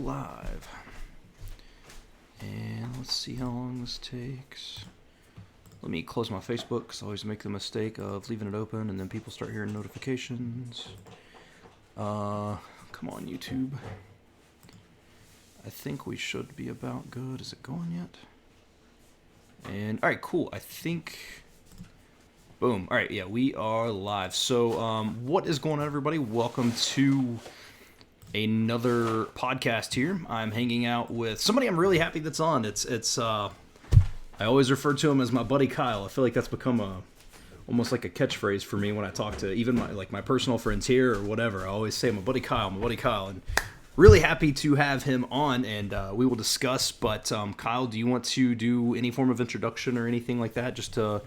live. And let's see how long this takes. Let me close my Facebook because I always make the mistake of leaving it open and then people start hearing notifications. Come on, YouTube. I think we should be about good. Is it going yet? And, alright, cool. I think... Boom. Alright, yeah, we are live. So, what is going on, everybody? Welcome to another podcast here. I'm hanging out with somebody I'm really happy that's on. It's I always refer to him as my buddy Kyle. I feel like that's become almost like a catchphrase for me when I talk to even my personal friends here or whatever. I always say my buddy Kyle, and really happy to have him on, and we will discuss. But Kyle, do you want to do any form of introduction or anything like that, just to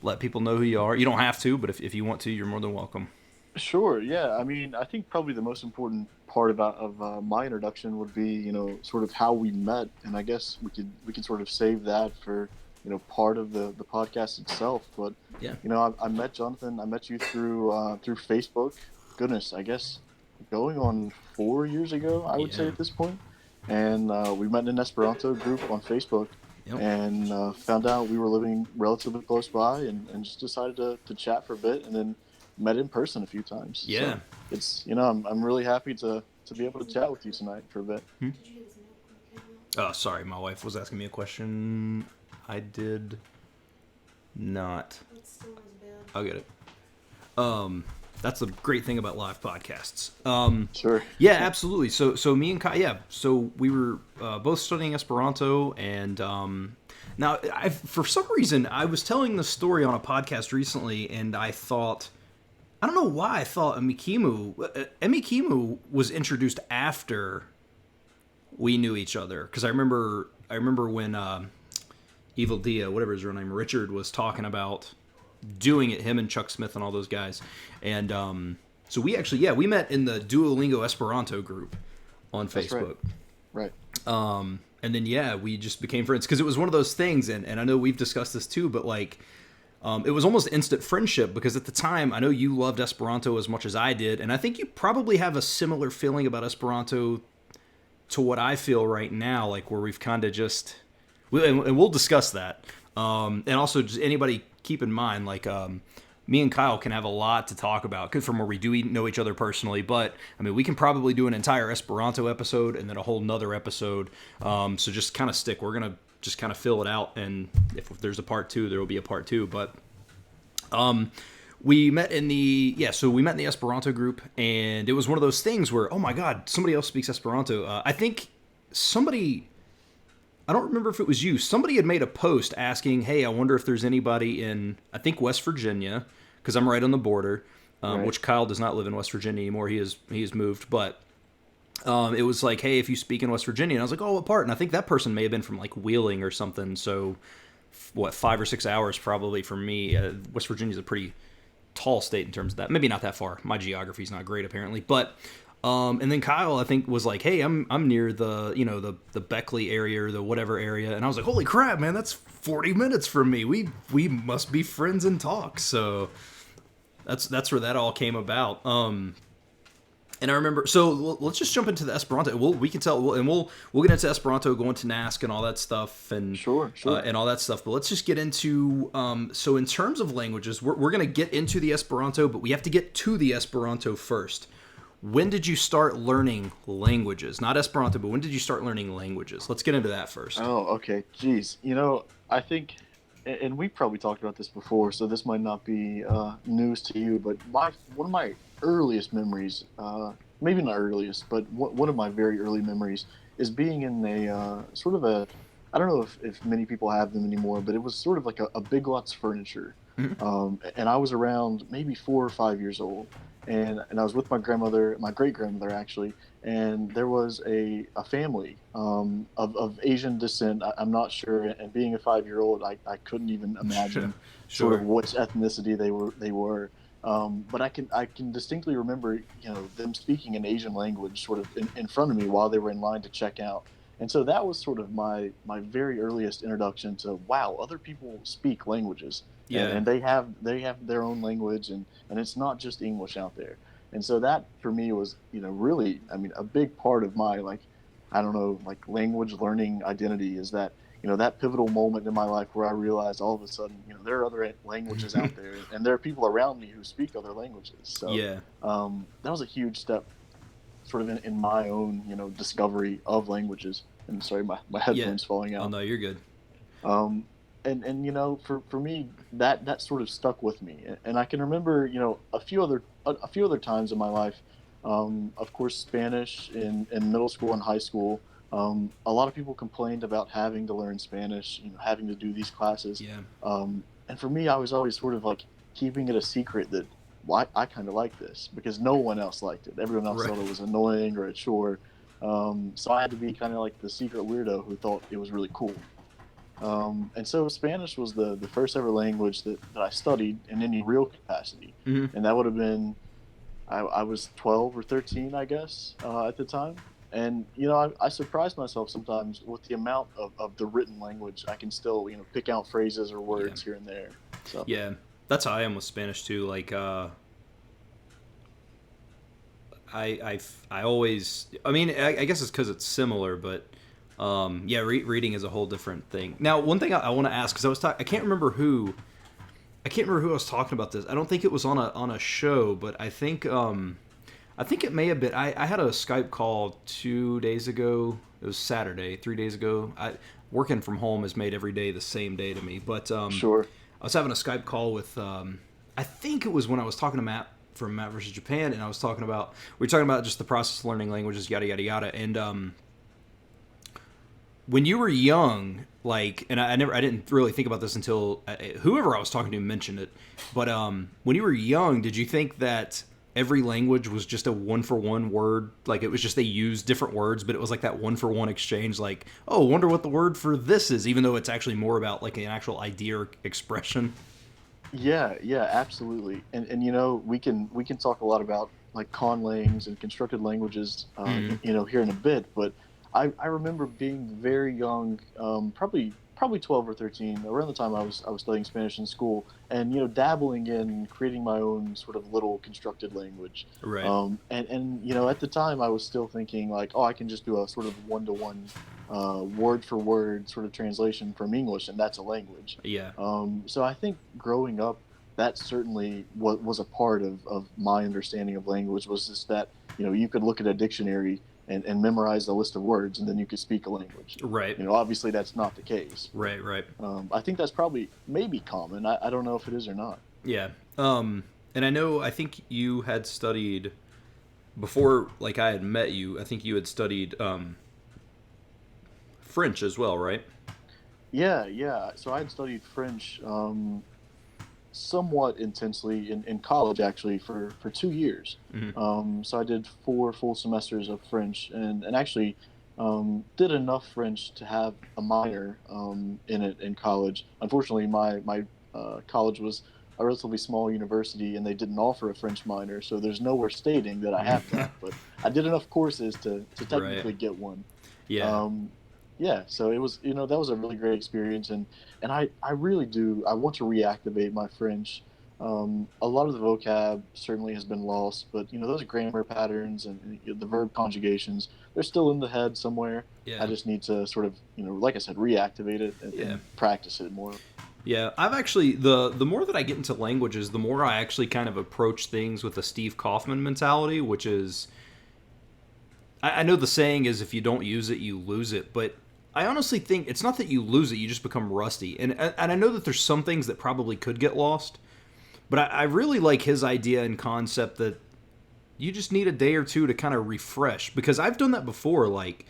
let people know who you are? You don't have to, but if you want to, you're more than welcome. Sure. Yeah. I mean, I think probably the most important part of my introduction would be, sort of how we met, and I guess we can sort of save that for, part of the podcast itself. But yeah, I met Jonathan. I met you through Facebook. Goodness, I guess going on 4 years ago, I would say at this point. And we met in an Esperanto group on Facebook. Yep. And found out we were living relatively close by, and just decided to chat for a bit, and then met in person a few times. Yeah. So it's, I'm really happy to be able to chat with you tonight for a bit. Oh, sorry, my wife was asking me a question. I did not. I'll get it. That's the great thing about live podcasts. Sure. Yeah, absolutely. So me and Kai, so we were both studying Esperanto, and now for some reason I was telling the story on a podcast recently, and I don't know why I thought Emikimu was introduced after we knew each other, because I remember when Evil Dia, whatever his real name, Richard, was talking about doing it, him and Chuck Smith and all those guys. And so we actually, we met in the Duolingo Esperanto group on Facebook. Right. And then, we just became friends, because it was one of those things, and I know we've discussed this too, but it was almost instant friendship, because at the time, I know you loved Esperanto as much as I did, and I think you probably have a similar feeling about Esperanto to what I feel right now, like where we've kind of just... And we'll discuss that. And also, just anybody keep in mind, me and Kyle can have a lot to talk about from where we do know each other personally. But, I mean, we can probably do an entire Esperanto episode and then a whole nother episode. So just kind of stick. We're going to just kind of fill it out. And if there's a part 2, there will be a part 2. But we met in the Esperanto group. And it was one of those things where, oh, my God, somebody else speaks Esperanto. I think I don't remember if it was you. Somebody had made a post asking, hey, I wonder if there's anybody in, I think, West Virginia, because I'm right on the border, right. Which Kyle does not live in West Virginia anymore. He has moved. But it was like, hey, if you speak in West Virginia. And I was like, oh, what part? And I think that person may have been from, Wheeling or something. So, 5 or 6 hours probably for me. West Virginia's a pretty tall state in terms of that. Maybe not that far. My geography's not great, apparently. But... and then Kyle, I think, was like, hey, I'm near the Beckley area or the whatever area. And I was like, holy crap, man, that's 40 minutes from me. We must be friends and talk. So that's where that all came about. And I remember, so let's just jump into the Esperanto. We can tell, we'll get into Esperanto, going to NASC and all that stuff, and sure. And all that stuff. But let's just get into, so in terms of languages, we're going to get into the Esperanto, but we have to get to the Esperanto first. When did you start learning languages? Not Esperanto, but when did you start learning languages? Let's get into that first. Oh, okay. Geez. I think, and we probably talked about this before, so this might not be news to you, but one of my earliest memories, maybe not earliest, but one of my very early memories is being in a sort of a, I don't know if many people have them anymore, but it was sort of like a Big Lots furniture. Mm-hmm. And I was around maybe 4 or 5 years old. And I was with my great-grandmother actually, and there was a family of Asian descent. I'm not sure, and being a 5-year-old, I couldn't even imagine sure. sort of which ethnicity they were. But I can distinctly remember them speaking an Asian language sort of in front of me while they were in line to check out. And so that was sort of my very earliest introduction to, wow, other people speak languages. Yeah. And they have their own language, and it's not just English out there. And so that for me was, really, I mean, a big part of my I don't know, like language learning identity is that, that pivotal moment in my life where I realized all of a sudden, there are other languages out there and there are people around me who speak other languages. So Yeah. that was a huge step sort of in my own, discovery of languages. And sorry, my Yeah. headphones falling Oh out. no, you're good. Um, and for me, that sort of stuck with me. And I can remember, a few other times in my life. Of course, Spanish in middle school and high school. A lot of people complained about having to learn Spanish, having to do these classes. Yeah. And for me, I was always sort of like keeping it a secret that, well, I kind of like this because no one else liked it. Everyone else Right. thought it was annoying or a chore. So I had to be kind of like the secret weirdo who thought it was really cool. And so Spanish was the first ever language that I studied in any real capacity. Hmm. And that would have been, I was 12 or 13, I guess, at the time. And, I surprised myself sometimes with the amount of the written language. I can still, pick out phrases or Yeah. words here and there. So, Yeah. That's how I am with Spanish too. Like, I always. I mean, I guess it's because it's similar, but yeah, reading is a whole different thing. Now, one thing I want to ask because I can't remember who. I can't remember who I was talking about this. I don't think it was on a show, but I think it may have been. I had a Skype call 2 days ago. It was Saturday, 3 days ago. Working from home has made every day the same day to me. But sure. I was having a Skype call with. I think it was when I was talking to Matt from Matt versus Japan, and we were talking about just the process of learning languages, yada yada yada. And when you were young, like, and I didn't really think about this until whoever I was talking to mentioned it. But when you were young, did you think that every language was just a one for one word? Like it was just they used different words, but it was like that one for one exchange. Like, oh, wonder what the word for this is, even though it's actually more about like an actual idea or expression. Yeah, yeah, absolutely. And we can talk a lot about like conlangs and constructed languages, Mm, here in a bit. But I remember being very young, probably 12 or 13, around the time I was studying Spanish in school, and dabbling in creating my own sort of little constructed language. right. And at the time I was still thinking like, oh, I can just do a sort of one to one, word for word sort of translation from English, and that's a language. Yeah. So I think growing up, that certainly was a part of my understanding of language, was just that, you could look at a dictionary and memorize a list of words and then you could speak a language. Right. Obviously that's not the case, but Right. Right. I think that's probably maybe common. I don't know if it is or not. Yeah. And I think you had studied before, like I had met you. I think you had studied French as well, right? Yeah, yeah. So I had studied French, somewhat intensely in college, actually, for 2 years. Hmm. So I did 4 full semesters of French, and actually, did enough French to have a minor, in it in college. Unfortunately, my college was a relatively small university, and they didn't offer a French minor, so there's nowhere stating that I have that. But I did enough courses to Right. technically get one. Yeah. Um, yeah, so it was, that was a really great experience, and I really do, I want to reactivate my French. A lot of the vocab certainly has been lost, but those grammar patterns and the verb conjugations, they're still in the head somewhere. I Yeah. just need to sort of, like I said, reactivate it Yeah. and practice it more. Yeah. I've actually the more that I get into languages, the more I actually kind of approach things with a Steve Kaufman mentality, which is I know the saying is if you don't use it, you lose it, but I honestly think it's not that you lose it, you just become rusty. And I know that there's some things that probably could get lost, but I really like his idea and concept that you just need a day or two to kind of refresh because I've done that before. Like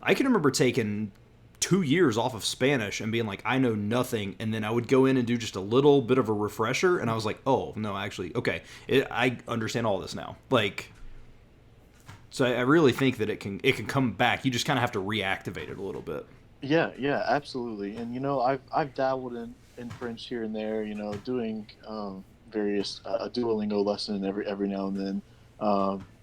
I can remember taking 2 years off of Spanish and being like, I know nothing, and then I would go in and do just a little bit of a refresher, and I was like, oh no, actually, okay, I understand all this now. Like, so I really think that it can come back. You just kind of have to reactivate it a little bit. Yeah, yeah, absolutely. And I've dabbled in French here and there. Doing, various, a Duolingo lesson every now and then.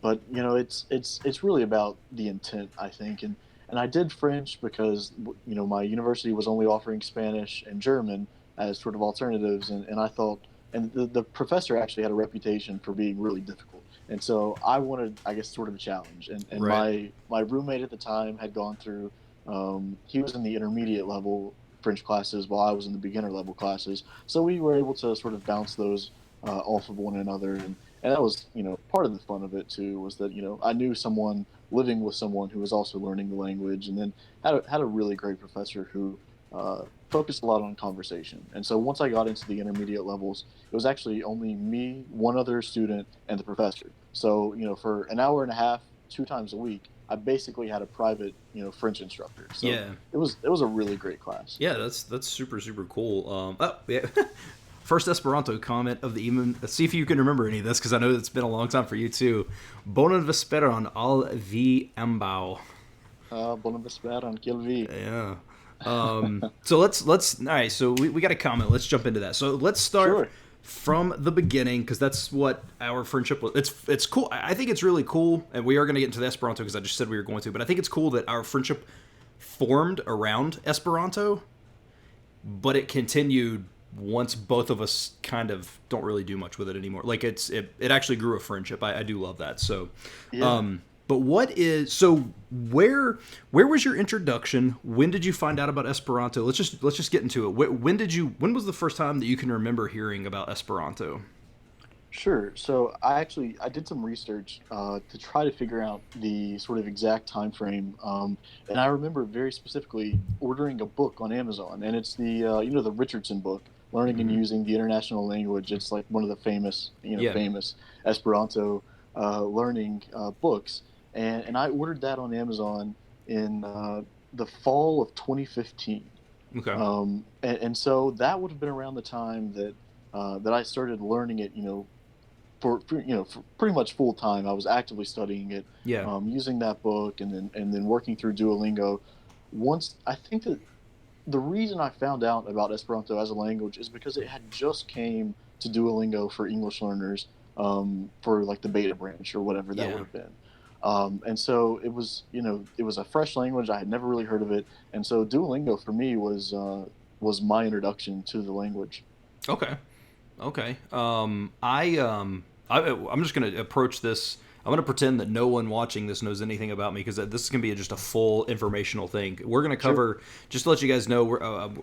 But it's really about the intent, I think. And I did French because my university was only offering Spanish and German as sort of alternatives, and I thought, and the professor actually had a reputation for being really difficult. and so I wanted, I guess, sort of a challenge. And Right. my roommate at the time had gone through. He was in the intermediate level French classes while I was in the beginner level classes, so we were able to sort of bounce those off of one another, and that was, part of the fun of it too, was that, I knew someone living with someone who was also learning the language, and then had a really great professor who focused a lot on conversation. And so once I got into the intermediate levels, it was actually only me, one other student, and the professor. So, for an hour and a half, 2 times a week, I basically had a private, French instructor. So Yeah. it was a really great class. Yeah, that's super super cool. Oh yeah. First Esperanto comment of the evening. Let's see if you can remember any of this, because I know it's been a long time for you too. Bona vesperon al vi ambau. Bonne vesper on Kilvi. Yeah. So let's all right. So we got a comment. Let's jump into that. So let's start Sure. from the beginning, because that's what our friendship was. It's cool. I think it's really cool, and we are going to get into the Esperanto because I just said we were going to. But I think it's cool that our friendship formed around Esperanto, but it continued once both of us kind of don't really do much with it anymore. Like it actually grew a friendship. I do love that. So, Yeah. but where was your introduction? When did you find out about Esperanto? Let's just get into it. When was the first time that you can remember hearing about Esperanto? Sure. So I did some research to try to figure out the sort of exact time frame, and I remember very specifically ordering a book on Amazon, and it's the Richardson book, Learning and Mm-hmm. Using the International Language. It's like one of the famous Yeah. famous Esperanto learning books, and I ordered that on Amazon in the fall of 2015. Okay. And so that would have been around the time that I started learning it, for pretty much full time. I was actively studying it, Yeah. using that book, and then working through Duolingo. Once I think that the reason I found out about Esperanto as a language is because it had just came to Duolingo for English learners, for like the beta branch or whatever that would Yeah. have been. And so it was a fresh language. I had never really heard of it, and so Duolingo for me was my introduction to the language. Okay. Okay. I'm just gonna approach this. I'm gonna pretend that no one watching this knows anything about me, because this is gonna be just a full informational thing. We're gonna Sure. cover, just to let you guys know,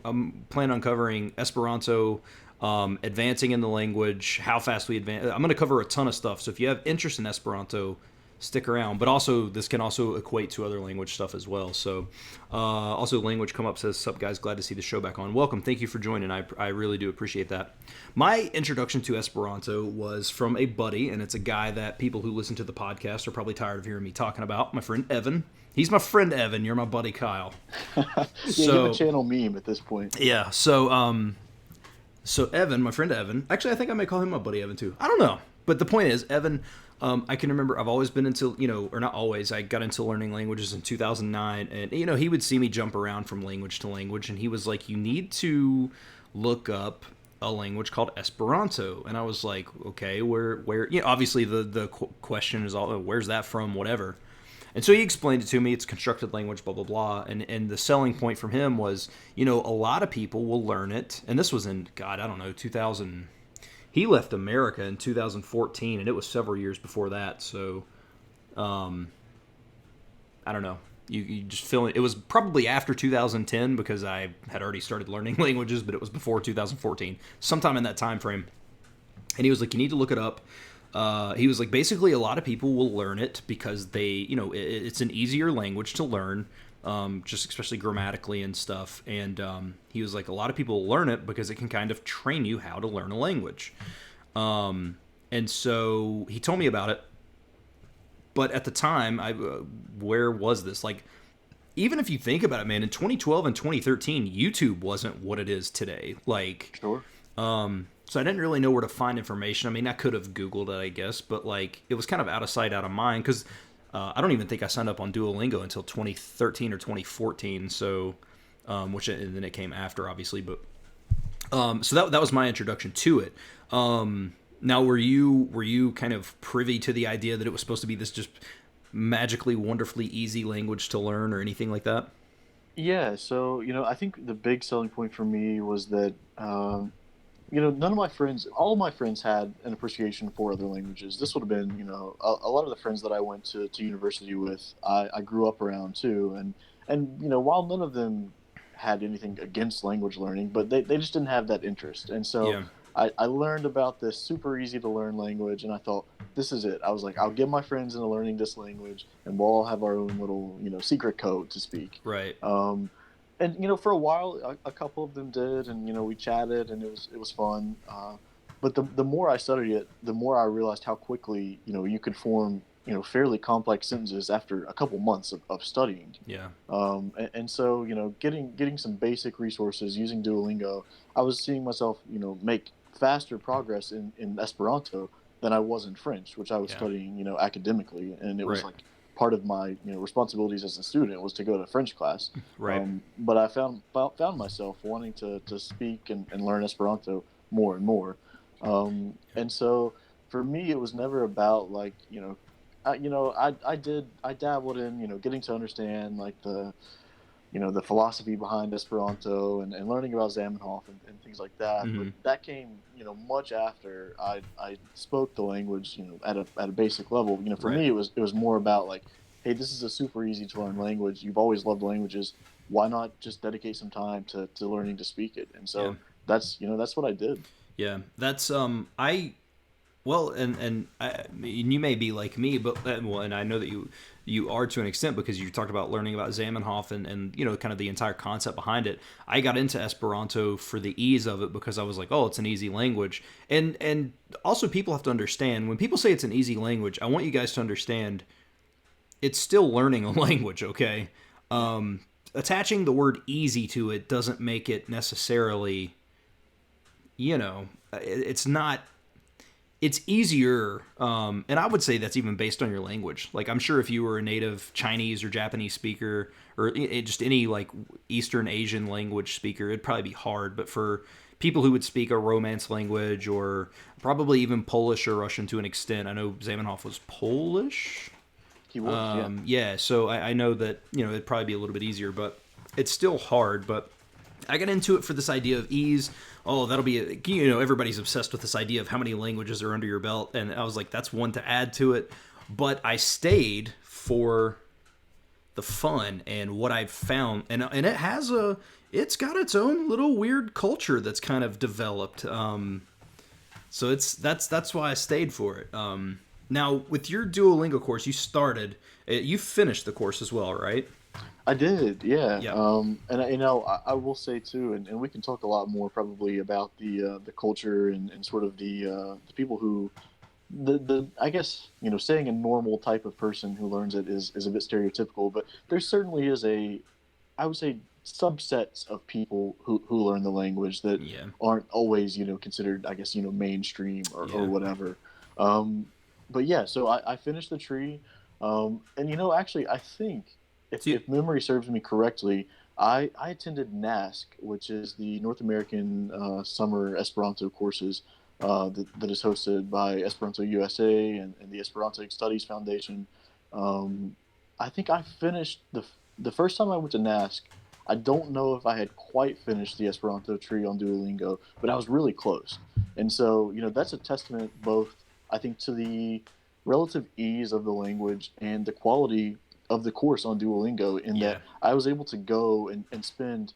I'm planning on covering Esperanto, advancing in the language, how fast we advance. I'm gonna cover a ton of stuff. So if you have interest in Esperanto, stick around. But also, this can also equate to other language stuff as well. So, also, language come up says, "Sup guys, glad to see the show back on. Welcome, thank you for joining. I really do appreciate that." My introduction to Esperanto was from a buddy, and it's a guy that people who listen to the podcast are probably tired of hearing me talking about. My friend Evan. He's my friend Evan. You're my buddy Kyle. Yeah, you have a So channel meme at this point. yeah, so Evan, my friend Evan, actually I think I may call him my buddy Evan too. I don't know, but the point is, Evan, I can remember I've always been into, or not always. I got into learning languages in 2009, and he would see me jump around from language to language, and he was like, "You need to look up a language called Esperanto," and I was like, "Okay, where?" Obviously the question is all, "Where's that from?" Whatever. And so he explained it to me. It's constructed language, blah blah blah. And the selling point from him was, a lot of people will learn it. And this was in, God, I don't know, 2000. He left America in 2014, and it was several years before that. So, I don't know. You just feel it. It was probably after 2010, because I had already started learning languages, but it was before 2014, sometime in that time frame. And he was like, "You need to look it up." He was like, basically, a lot of people will learn it because it's an easier language to learn, just especially grammatically and stuff. And he was like, a lot of people will learn it because it can kind of train you how to learn a language. And so he told me about it. But at the time, where was this? Like, even if you think about it, man, in 2012 and 2013, YouTube wasn't what it is today. Like, Sure. so I didn't really know where to find information. I mean, I could have Googled it, I guess, but like it was kind of out of sight, out of mind, because I don't even think I signed up on Duolingo until 2013 or 2014. So, and then it came after, obviously, but so that was my introduction to it. Now, were you kind of privy to the idea that it was supposed to be this just magically, wonderfully easy language to learn, or anything like that? Yeah. So I think the big selling point for me was that none of my friends, all of my friends had an appreciation for other languages. This would have been, a lot of the friends that I went to university with, I grew up around too. And, while none of them had anything against language learning, but they just didn't have that interest. And so Yeah. I learned about this super easy to learn language, and I thought, this is it. I was like, I'll get my friends into learning this language, and we'll all have our own little, secret code to speak. Right. Um, and for a while, a couple of them did, and we chatted, and it was fun. But the more I studied it, the more I realized how quickly you could form fairly complex sentences after a couple months of studying. Yeah. And so getting some basic resources using Duolingo, I was seeing myself make faster progress in Esperanto than I was in French, which I was Yeah. studying academically, and it was Right. like part of my responsibilities as a student was to go to French class. Right. But I found myself wanting to speak and learn Esperanto more and more. And so for me, it was never about like I dabbled in getting to understand like the philosophy behind Esperanto and learning about Zamenhof and things like that. But Mm-hmm. that came much after I spoke the language at a basic level. For Right. me it was more about like, hey, this is a super easy to learn language. You've always loved languages. Why not just dedicate some time to learning to speak it? And Yeah. so that's what I did. Yeah. That's I well, and you may be like me, but well, and I know that you are to an extent because you talked about learning about Zamenhof and kind of the entire concept behind it. I got into Esperanto for the ease of it because I was like, oh, it's an easy language, and also people have to understand when people say it's an easy language. I want you guys to understand it's still learning a language, okay? Attaching the word easy to it doesn't make it necessarily, it's not it's easier, and I would say that's even based on your language. Like, I'm sure if you were a native Chinese or Japanese speaker, or just any like Eastern Asian language speaker, it'd probably be hard. But for people who would speak a Romance language, or probably even Polish or Russian to an extent, I know Zamenhof was Polish. He was, yeah. Yeah, so I know that it'd probably be a little bit easier, but it's still hard. But I got into it for this idea of ease. Oh, that'll be everybody's obsessed with this idea of how many languages are under your belt, and I was like, that's one to add to it. But I stayed for the fun and what I've found, and it's got its own little weird culture that's kind of developed. So that's why I stayed for it. Now with your Duolingo course, you finished the course as well, right? I did, yeah. Yeah. And I will say too, and we can talk a lot more probably about the culture and sort of the people who the I guess saying a normal type of person who learns it is a bit stereotypical, but there certainly is I would say subsets of people who learn the language that Yeah. aren't always considered, I guess, mainstream or Yeah. whatever. Um, but yeah, so I finished the tree, and actually I think So you, if memory serves me correctly, I attended NASC, which is the North American Summer Esperanto courses that is hosted by Esperanto USA and the Esperanto Studies Foundation. Um, I think I finished the first time I went to NASC. I don't know if I had quite finished the Esperanto tree on Duolingo, but I was really close. And so, that's a testament both, I think, to the relative ease of the language and the quality of the course on Duolingo, in yeah. that I was able to go and spend,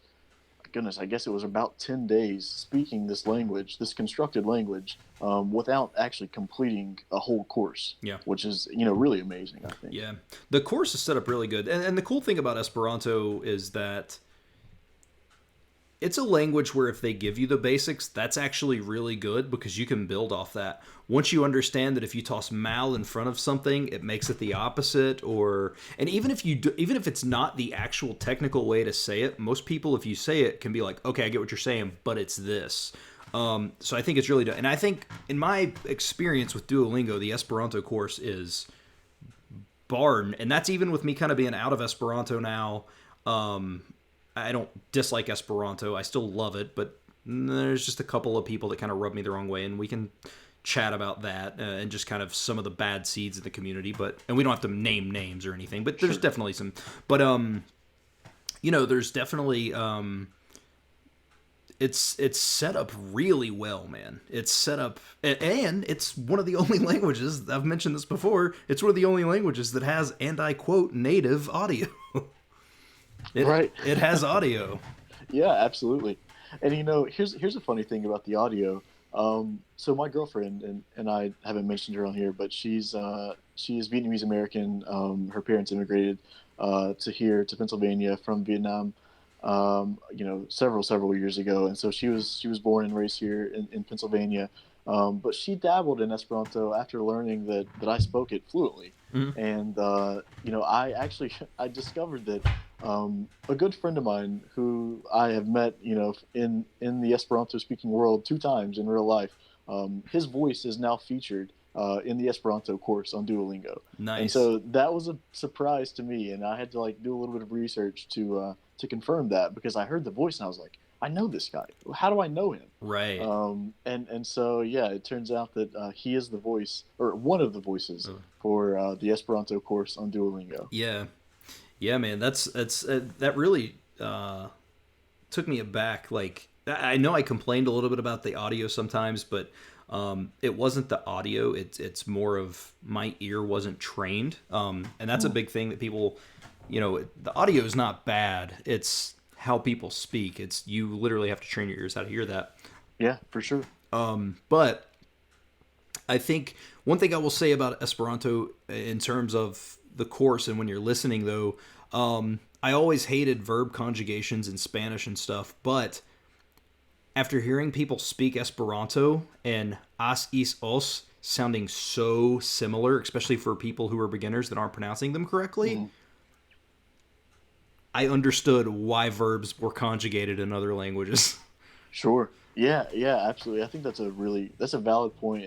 goodness, I guess it was about 10 days speaking this language, this constructed language, without actually completing a whole course, Yeah. which is, really amazing, I think. Yeah, the course is set up really good, and the cool thing about Esperanto is that it's a language where if they give you the basics, that's actually really good because you can build off that. Once you understand that if you toss mal in front of something, it makes it the opposite, and even if even if it's not the actual technical way to say it, most people, if you say it, can be like, okay, I get what you're saying, but it's this. So I think it's really, and I think in my experience with Duolingo, the Esperanto course is barn, and that's even with me kind of being out of Esperanto now. I don't dislike Esperanto. I still love it, but there's just a couple of people that kind of rub me the wrong way, and we can chat about that and just kind of some of the bad seeds in the community. And we don't have to name names or anything, but there's Sure. definitely some. But there's definitely it's set up really well, man. It's set up, and it's one of the only languages, I've mentioned this before, it's one of the only languages that has, and I quote, native audio. Right. It has audio. Yeah, absolutely. And here's a funny thing about the audio. So my girlfriend and I haven't mentioned her on here, but she is Vietnamese American. Her parents immigrated to here to Pennsylvania from Vietnam. Several years ago, and so she was born and raised here in Pennsylvania. But she dabbled in Esperanto after learning that I spoke it fluently. Mhm. And I actually I discovered that a good friend of mine who I have met, in the Esperanto speaking world 2 times in real life, his voice is now featured in the Esperanto course on Duolingo. And Nice. so that was a surprise to me, and I had to like do a little bit of research to confirm that, because I heard the voice and I was like, I know this guy. How do I know him? Right. And so yeah, it turns out that he is the voice, or one of the voices, Uh, for the Esperanto course on Duolingo. Yeah. Yeah, man. That's that really took me aback. Like, I know I complained a little bit about the audio sometimes, but it wasn't the audio. It's more of my ear wasn't trained, and that's a Mm, big thing that people, the audio is not bad. It's how people speak. It's you literally have to train your ears how to hear that. yeah, for sure. But I think one thing I will say about Esperanto in terms of the course and when you're listening though, I always hated verb conjugations in Spanish and stuff, but after hearing people speak Esperanto and as is os sounding so similar, especially for people who are beginners that aren't pronouncing them correctly, Mhm. I understood why verbs were conjugated in other languages. Sure. Yeah, yeah, absolutely. I think that's a valid point,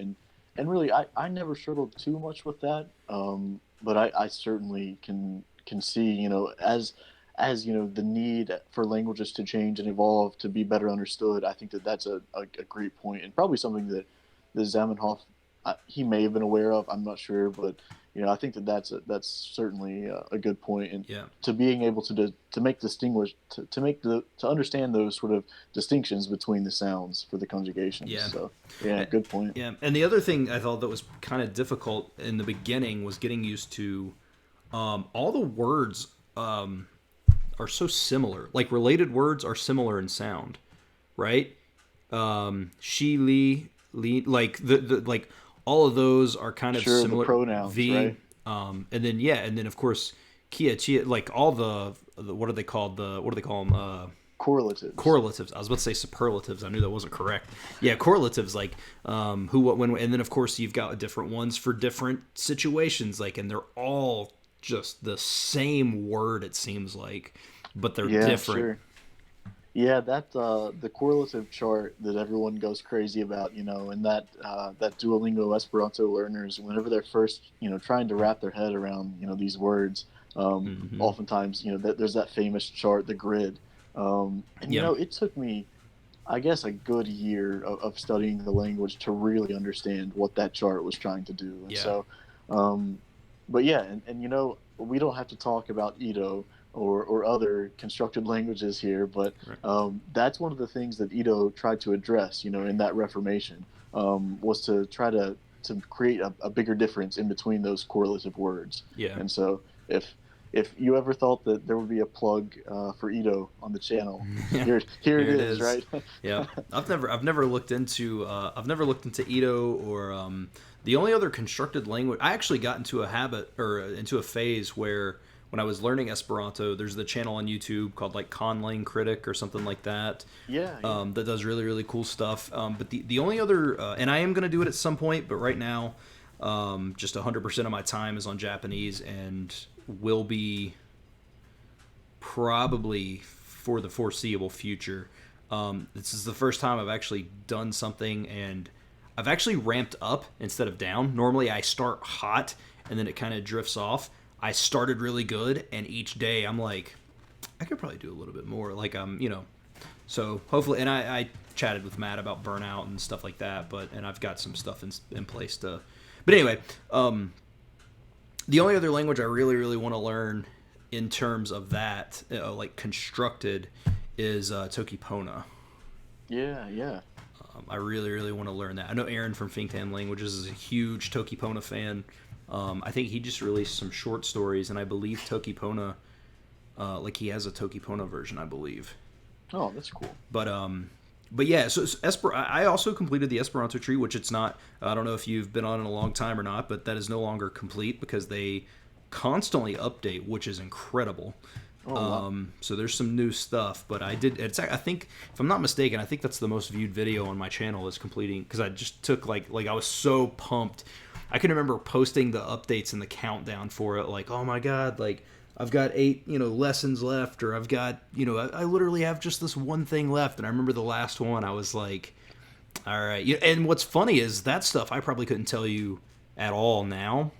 and really, I never struggled too much with that. But I certainly can see, as the need for languages to change and evolve to be better understood. I think that's a great point, and probably something that Zamenhof, he may have been aware of. I'm not sure, but I think that's certainly a good point, and Yeah. to being able to make distinguish to understand those sort of distinctions between the sounds for the conjugations. Yeah. So yeah, good point. Yeah. And the other thing I thought that was kind of difficult in the beginning was getting used to all the words are so similar. Like related words are similar in sound, right? She, li, like the like all of those are kind of Sure, the similar. pronouns, V, right? and then yeah, and then of course kia, chia, like all the what are they called? What do they call them? Correlatives. Correlatives. I was about to say superlatives. I knew that wasn't correct. Yeah, correlatives like who, what, when, and then of course you've got different ones for different situations. Like, and they're all just the same word. It seems like, but they're Yeah, different. sure. Yeah, that the correlative chart that everyone goes crazy about, and that Duolingo Esperanto learners, whenever they're first, trying to wrap their head around, these words, Hmm. oftentimes, there's that famous chart, the grid, and Yeah, it took me, I guess, a good year of studying the language to really understand what that chart was trying to do. And yeah, so, um, but yeah, and we don't have to talk about Ito or other constructed languages here, but right. that's one of the things that Ito tried to address, in that Reformation, was to try to create a bigger difference in between those correlative words. Yeah. And so, if you ever thought that there would be a plug for Ito on the channel, Yeah, here it here it is, is. right? Yeah, I've never looked into Edo or the only other constructed language. I actually got into a habit or into a phase where when I was learning Esperanto, there's the channel on YouTube called like Conlang Critic or something like that. Yeah, yeah. That does really really cool stuff. But the only other and I am gonna do it at some point, but right now, just 100% of my time is on Japanese and will be probably for the foreseeable future. This is the first time I've actually done something and I've actually ramped up instead of down. Normally I start hot and then it kind of drifts off. I started really good and each day I'm like, I could probably do a little bit more. Like so hopefully, and I chatted with Matt about burnout and stuff like that, and I've got some stuff in place to, but anyway, the only other language I really, really want to learn in terms of that, like constructed, is Tokipona. Yeah, yeah. I really, really want to learn that. I know Aaron from Finktan Languages is a huge Tokipona fan. I think he just released some short stories, and I believe Tokipona, like he has a Tokipona version, I believe. Oh, that's cool. But but yeah, I also completed the Esperanto tree, which it's not. I don't know if you've been on in a long time or not, but that is no longer complete because they constantly update, which is incredible. Oh, wow. So there's some new stuff, but I did. I think if I'm not mistaken, I think that's the most viewed video on my channel is completing because I just took like I was so pumped. I can remember posting the updates and the countdown for it, like oh my god, like I've got 8 lessons left, or I've got I literally have just this one thing left, and I remember the last one I was like, all right. And what's funny is that stuff I probably couldn't tell you at all now,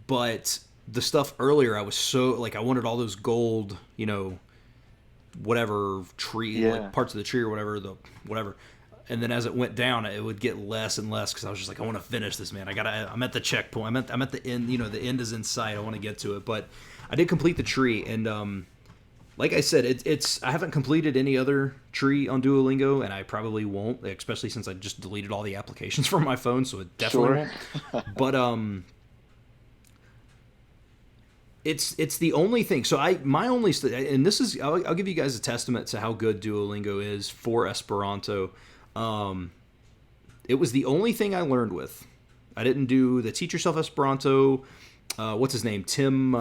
but the stuff earlier I was so like I wanted all those gold whatever tree Yeah. like parts of the tree or whatever, and then as it went down it would get less and less because I was just like I want to finish this, man. I'm at the checkpoint. I'm at the end. The end is in sight. I want to get to it. But I did complete the tree, and like I said, it's I haven't completed any other tree on Duolingo, and I probably won't, especially since I just deleted all the applications from my phone, so it definitely won't. But it's the only thing. So my only and this is I'll give you guys a testament to how good Duolingo is for Esperanto. It was the only thing I learned with. I didn't do the Teach Yourself Esperanto. What's his name? Tim.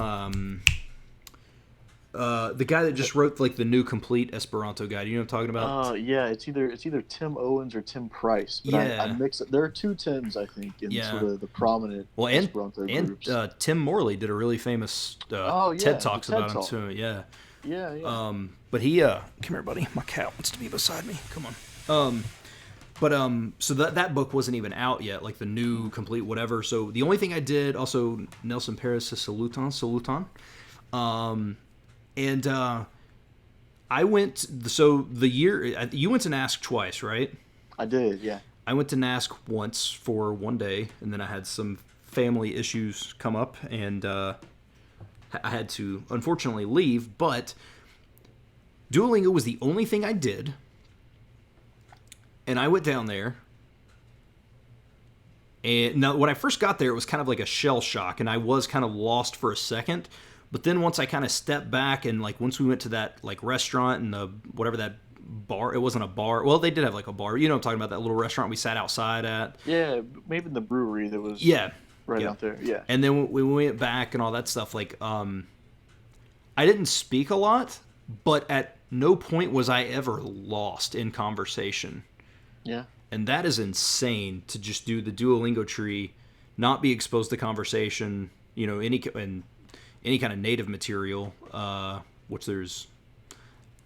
The guy that just wrote like the new complete Esperanto guide. You know what I'm talking about? Yeah, it's either Tim Owens or Tim Price, but I Yeah. mix it. There are two Tims, I think, in Yeah. sort of the prominent Well, Esperanto and groups. Tim Morley did a really famous Oh yeah, TED the Talks TED about him Talk. too. Yeah. Yeah, yeah. But he come here, buddy. My cat wants to be beside me. Come on. But so that book wasn't even out yet, like the new complete whatever. So the only thing I did, also Nelson Paris Salutan. And I went. So the year you went to NASC twice, right? I did. Yeah. I went to NASC once for one day, and then I had some family issues come up, and I had to unfortunately leave. But Duolingo was the only thing I did, and I went down there. And now, when I first got there, it was kind of like a shell shock, and I was kind of lost for a second. But then once I kind of stepped back, and like once we went to that like restaurant and the whatever that bar, it wasn't a bar. Well, they did have like a bar. You know what I'm talking about, that little restaurant we sat outside at. Yeah, maybe in the brewery that was Yeah. right Yeah. out there. Yeah. And then we went back and all that stuff. Like, I didn't speak a lot, but at no point was I ever lost in conversation. Yeah. And that is insane to just do the Duolingo tree, not be exposed to conversation, any kind of native material, which there's,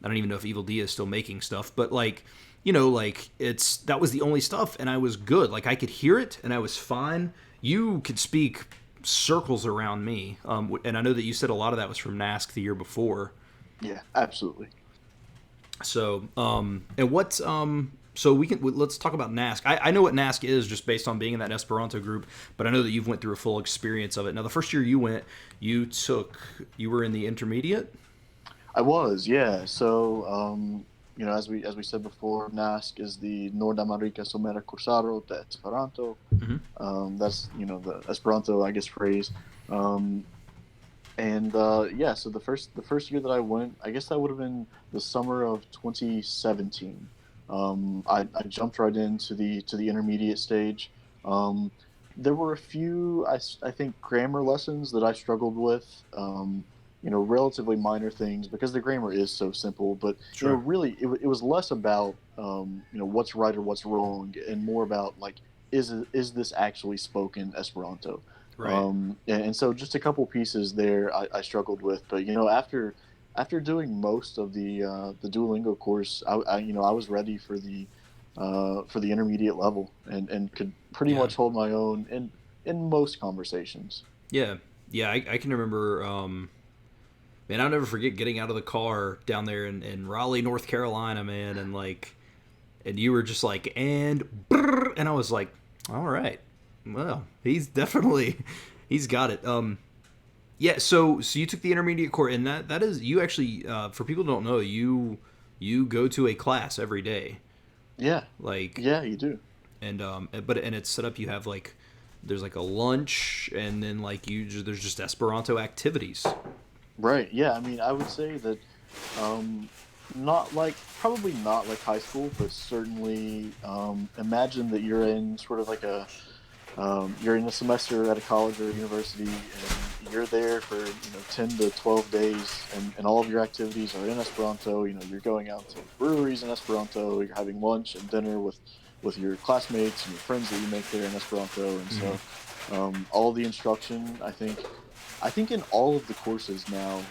I don't even know if Evil Dia is still making stuff, but like that was the only stuff, and I was good. Like I could hear it, and I was fine. You could speak circles around me, and I know that you said a lot of that was from NASC the year before. Yeah. Absolutely. So, and what, so let's talk about NASC. I know what NASC is just based on being in that Esperanto group, but I know that you've went through a full experience of it. Now, the first year you went, you were in the intermediate. I was. Yeah. So as we said before, NASC is the Nordamerika Somera Cursaro de Esperanto. Mm-hmm. That's the Esperanto, I guess, phrase. So the first year that I went, I guess that would have been the summer of 2017. I jumped right into the intermediate stage. There were a few, I think, grammar lessons that I struggled with. Relatively minor things because the grammar is so simple. But Sure. really, it was less about what's right or what's wrong, and more about like is this actually spoken Esperanto? Right. And so just a couple pieces there I struggled with, but after doing most of the Duolingo course, I was ready for the intermediate level and could pretty Yeah. much hold my own in most conversations. Yeah. Yeah. I can remember. Man, I'll never forget getting out of the car down there in Raleigh, North Carolina, man, and you were just like, and I was like, all right, well, he's got it. Yeah, so you took the intermediate course, and that is, you actually, for people who don't know, you you go to a class every day. Yeah, Like, yeah, you do. and it's set up. You have like there's like a lunch, and then like there's just Esperanto activities. Right. Yeah. I mean, I would say that, um, not like probably not like high school, but certainly, imagine that you're in sort of like you're in a semester at a college or a university, and you're there for 10 to 12 days, and all of your activities are in Esperanto. You're going out to breweries in Esperanto. You're having lunch and dinner with your classmates and your friends that you make there in Esperanto, and Mm-hmm. so, all the instruction. I think in all of the courses now,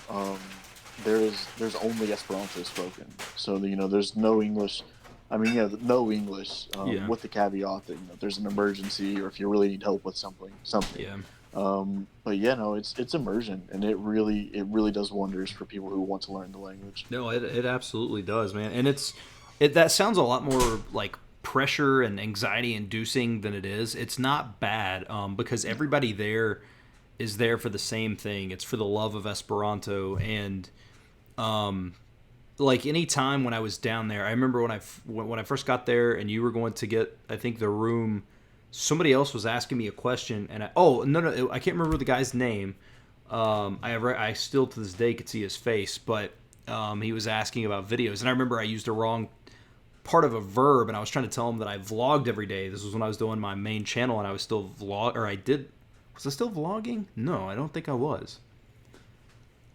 there's only Esperanto spoken. So there's no English. I mean, yeah, no English, Yeah, with the caveat that there's an emergency or if you really need help with something. yeah. But yeah, no, it's immersion, and it really does wonders for people who want to learn the language. No, it absolutely does, man. And it that sounds a lot more like pressure and anxiety inducing than it is. It's not bad, because everybody there is there for the same thing. It's for the love of Esperanto. And like any time when I was down there, I remember when I first got there and you were going to get, I think, the room. Somebody else was asking me a question, and no, I can't remember the guy's name. I still to this day could see his face, but he was asking about videos, and I remember I used the wrong part of a verb, and I was trying to tell him that I vlogged every day. This was when I was doing my main channel, and I was still Was I still vlogging? No, I don't think I was.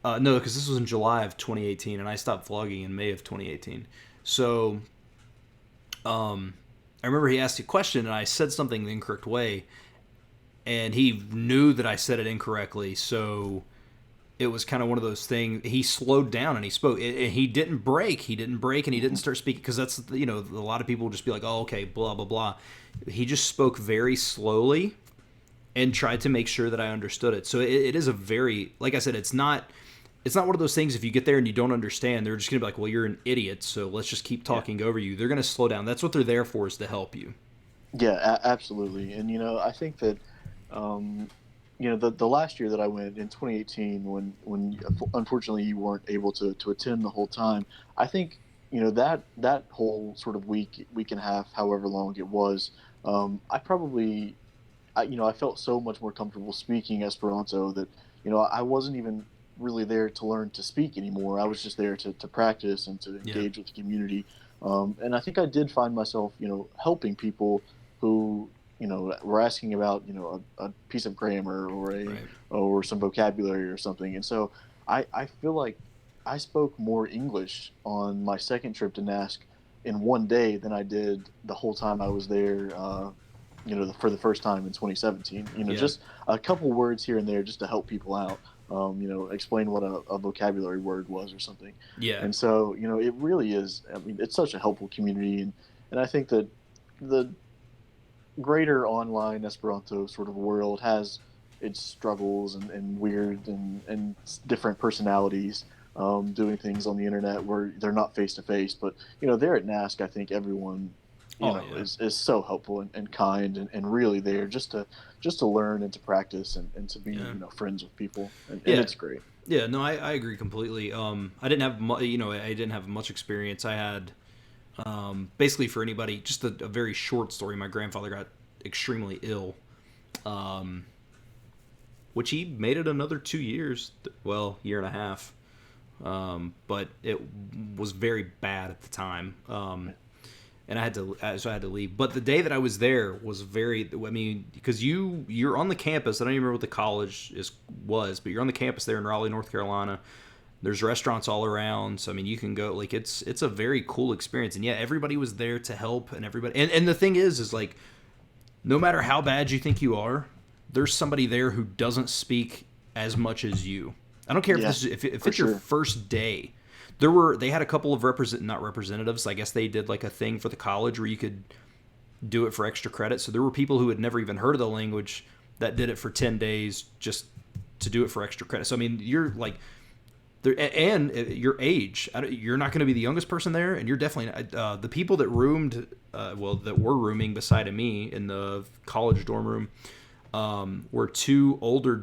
No, because this was in July of 2018, and I stopped vlogging in May of 2018. So, I remember he asked a question, and I said something the incorrect way, and he knew that I said it incorrectly. So it was kind of one of those things. He slowed down and he spoke. He didn't break. He didn't break, and he didn't start speaking because that's a lot of people will just be like, oh, okay, blah blah blah. He just spoke very slowly and tried to make sure that I understood it. So it is a very, like I said, it's not one of those things. If you get there and you don't understand, they're just gonna be like, well, you're an idiot, so let's just keep Yeah. talking over you. They're gonna slow down. That's what they're there for, is to help you. Yeah, absolutely. And I think that, um, the last year that I went in 2018, when unfortunately you weren't able to attend the whole time. I think that whole sort of week and a half, however long it was, I felt so much more comfortable speaking Esperanto that I wasn't even really there to learn to speak anymore. I was just there to practice and to Yeah. engage with the community. And I think I did find myself helping people who were asking about a piece of grammar Right. or some vocabulary or something. And so I feel like I spoke more English on my second trip to NASC in one day than I did the whole time I was there. For the first time in 2017. Yeah. Just a couple words here and there just to help people out. Explain what a vocabulary word was or something. Yeah. And so, it really is. I mean, it's such a helpful community, and I think that the greater online Esperanto sort of world has its struggles and weird and different personalities, doing things on the internet where they're not face to face. But there at NASC, I think everyone Oh yeah. is so helpful and kind and really there just to learn and to practice and to be Yeah. friends with people, and Yeah. it's great. Yeah, no, I agree completely. I didn't have I didn't have much experience. I had basically, for anybody, just a very short story. My grandfather got extremely ill, um, which he made it another 2 years, well, year and a half. But it was very bad at the time. And so I had to leave. But the day that I was there was very. I mean, because you're on the campus. I don't even remember what the college was, but you're on the campus there in Raleigh, North Carolina. There's restaurants all around, so I mean, you can go. Like, it's a very cool experience, and yeah, everybody was there to help, and everybody. And the thing is like, no matter how bad you think you are, there's somebody there who doesn't speak as much as you. I don't care if Yeah, this is if for it's your sure. first day. They had a couple of not representatives. I guess they did like a thing for the college where you could do it for extra credit. So there were people who had never even heard of the language that did it for 10 days just to do it for extra credit. So I mean, you're like there, and your age. You're not going to be the youngest person there, and you're definitely the people that that were rooming beside of me in the college dorm room, were two older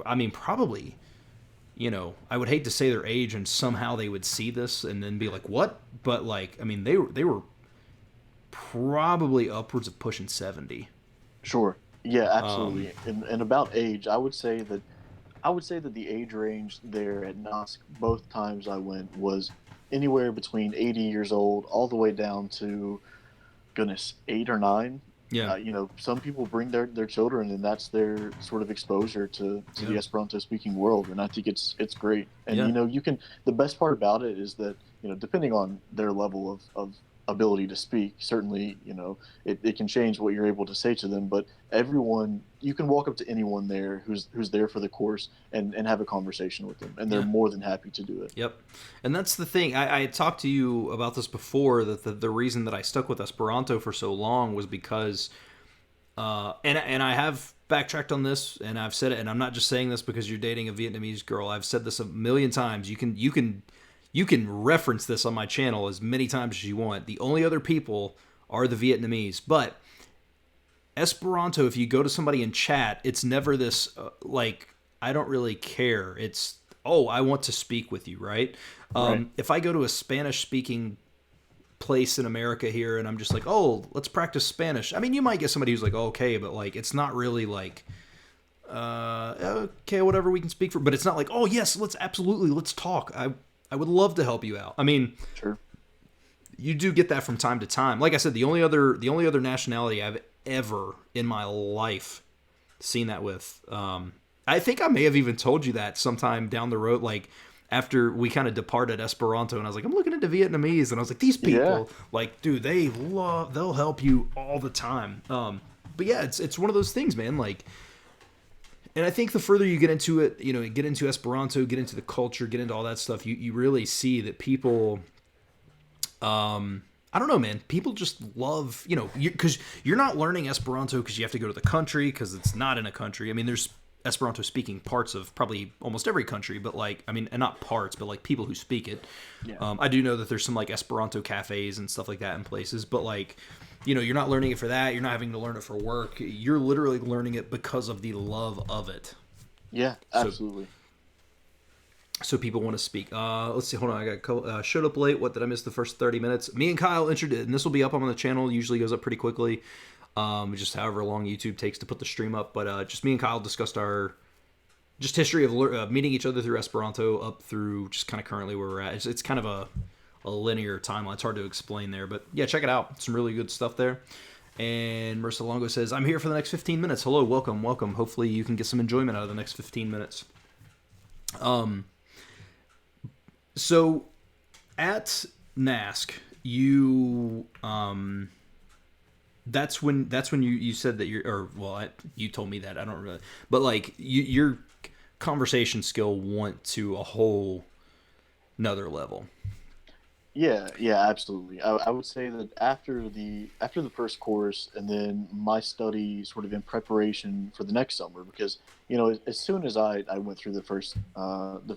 I mean, probably, I would hate to say their age, and somehow they would see this and then be like, "What? but like, I mean, they were probably upwards of pushing 70. Sure. Yeah, Um, absolutely. And about age, I would say that the age range there at NOSC both times I went was anywhere between 80 years old all the way down to, goodness, 8 or 9. yeah, Some people bring their children, and that's their sort of exposure to yeah, the Esperanto speaking world, and I think it's great. And yeah, you can the best part about it is that depending on their level of ability to speak, certainly it can change what you're able to say to them. But everyone, you can walk up to anyone there who's there for the course and have a conversation with them, and they're yeah. more than happy to do it. Yep. And that's the thing. I had talked to you about this before, that the reason that I stuck with Esperanto for so long was because, and I have backtracked on this, and I've said it, and I'm not just saying this because you're dating a Vietnamese girl. I've said this a million times. You can reference this on my channel as many times as you want. The only other people are the Vietnamese. But Esperanto, if you go to somebody in chat, it's never this like, I don't really care. It's, oh, I want to speak with you, right? Right. If I go to a Spanish speaking place in America here and I'm just like, oh, let's practice Spanish. I mean, you might get somebody who's like, oh, okay, but like, it's not really like, okay, whatever, we can speak for, but it's not like, oh yes, let's talk. I would love to help you out. I mean, Sure. you do get that from time to time. Like I said, the only other nationality I've ever in my life seen that with. I think I may have even told you that sometime down the road, like after we kind of departed Esperanto, and I was like, I'm looking into Vietnamese, and I was like, these Yeah. people, like, dude, they'll help you all the time. But yeah, it's one of those things, man. Like, and I think the further you get into it, get into Esperanto, get into the culture, get into all that stuff, you really see that people, I don't know, man. People just love, because you're not learning Esperanto because you have to go to the country, because it's not in a country. I mean, there's Esperanto speaking parts of probably almost every country, but like, I mean, and not parts, but like people who speak it. Yeah. I do know that there's some like Esperanto cafes and stuff like that in places, but like, you're not learning it for that. You're not having to learn it for work. You're literally learning it because of the love of it. Yeah, So absolutely. so people want to speak. Let's see. Hold on. I got showed up late. What did I miss the first 30 minutes? Me and Kyle introduced, and this will be up on the channel. Usually goes up pretty quickly. Just however long YouTube takes to put the stream up. But just me and Kyle discussed our just history of meeting each other through Esperanto up through just kind of currently where we're at. It's kind of a linear timeline. It's hard to explain there, but yeah, check it out. Some really good stuff there. And Marissa Longo says, I'm here for the next 15 minutes. Hello, welcome, welcome. Hopefully you can get some enjoyment out of the next 15 minutes. So at NASC, you that's when you said that you told me that. I don't really, but like your conversation skill went to a whole another level. Yeah, yeah, absolutely. I would say that after the first course, and then my study sort of in preparation for the next summer, because as soon as I went through the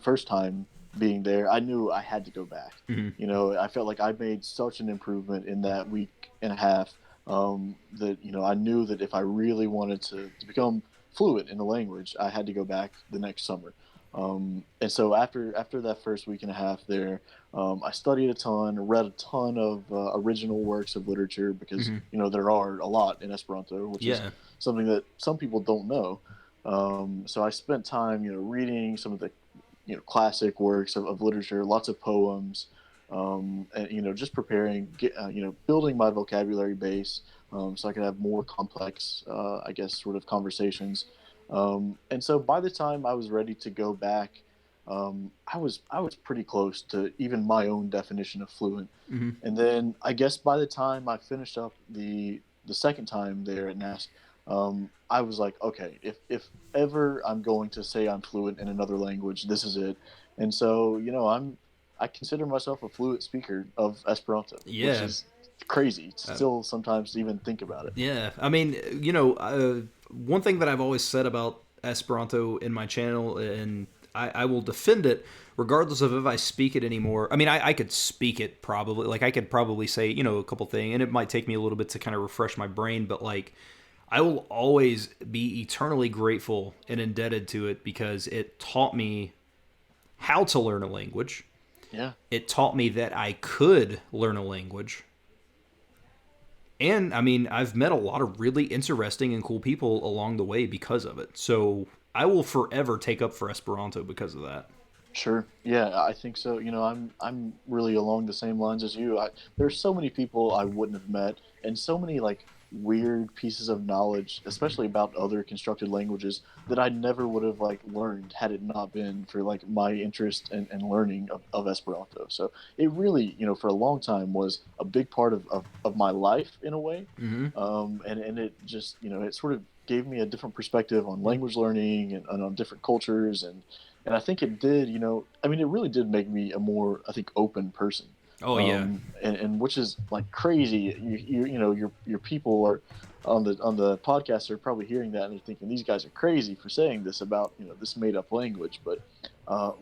first time being there, I knew I had to go back. Mm-hmm. I felt like I made such an improvement in that week and a half, that I knew that if I really wanted to become fluent in the language, I had to go back the next summer. And so after that first week and a half there, I studied a ton, read a ton of original works of literature, because Mm-hmm. there are a lot in Esperanto, which is Yeah. something that some people don't know. So I spent time reading some of the classic works of literature, lots of poems, and just preparing, building my vocabulary base, so I could have more complex, I guess, sort of conversations. And so by the time I was ready to go back, I was pretty close to even my own definition of fluent. Mm-hmm. And then I guess by the time I finished up the second time there at NASC, I was like, okay, if ever I'm going to say I'm fluent in another language, this is it. And so I consider myself a fluent speaker of Esperanto, which Yeah. is crazy still sometimes to even think about it. Yeah. I mean, one thing that I've always said about Esperanto in my channel, and I will defend it regardless of if I speak it anymore. I mean, I could speak it probably. Like, I could probably say, a couple things, and it might take me a little bit to kind of refresh my brain, but like, I will always be eternally grateful and indebted to it, because it taught me how to learn a language. Yeah. It taught me that I could learn a language. And I mean, I've met a lot of really interesting and cool people along the way because of it. So I will forever take up for Esperanto because of that. Sure. Yeah, I think so. I'm really along the same lines as you. There's so many people I wouldn't have met, and so many like weird pieces of knowledge, especially about other constructed languages, that I never would have like learned had it not been for like my interest and learning of Esperanto. So it really, for a long time was a big part of my life in a way. Mm-hmm. And it just, it sort of gave me a different perspective on Yeah. language learning and on different cultures and I think it did, I mean, it really did make me a more, I think, open person. Oh yeah. And which is like crazy. Your people are on the podcast are probably hearing that and they're thinking these guys are crazy for saying this about, this made up language. But,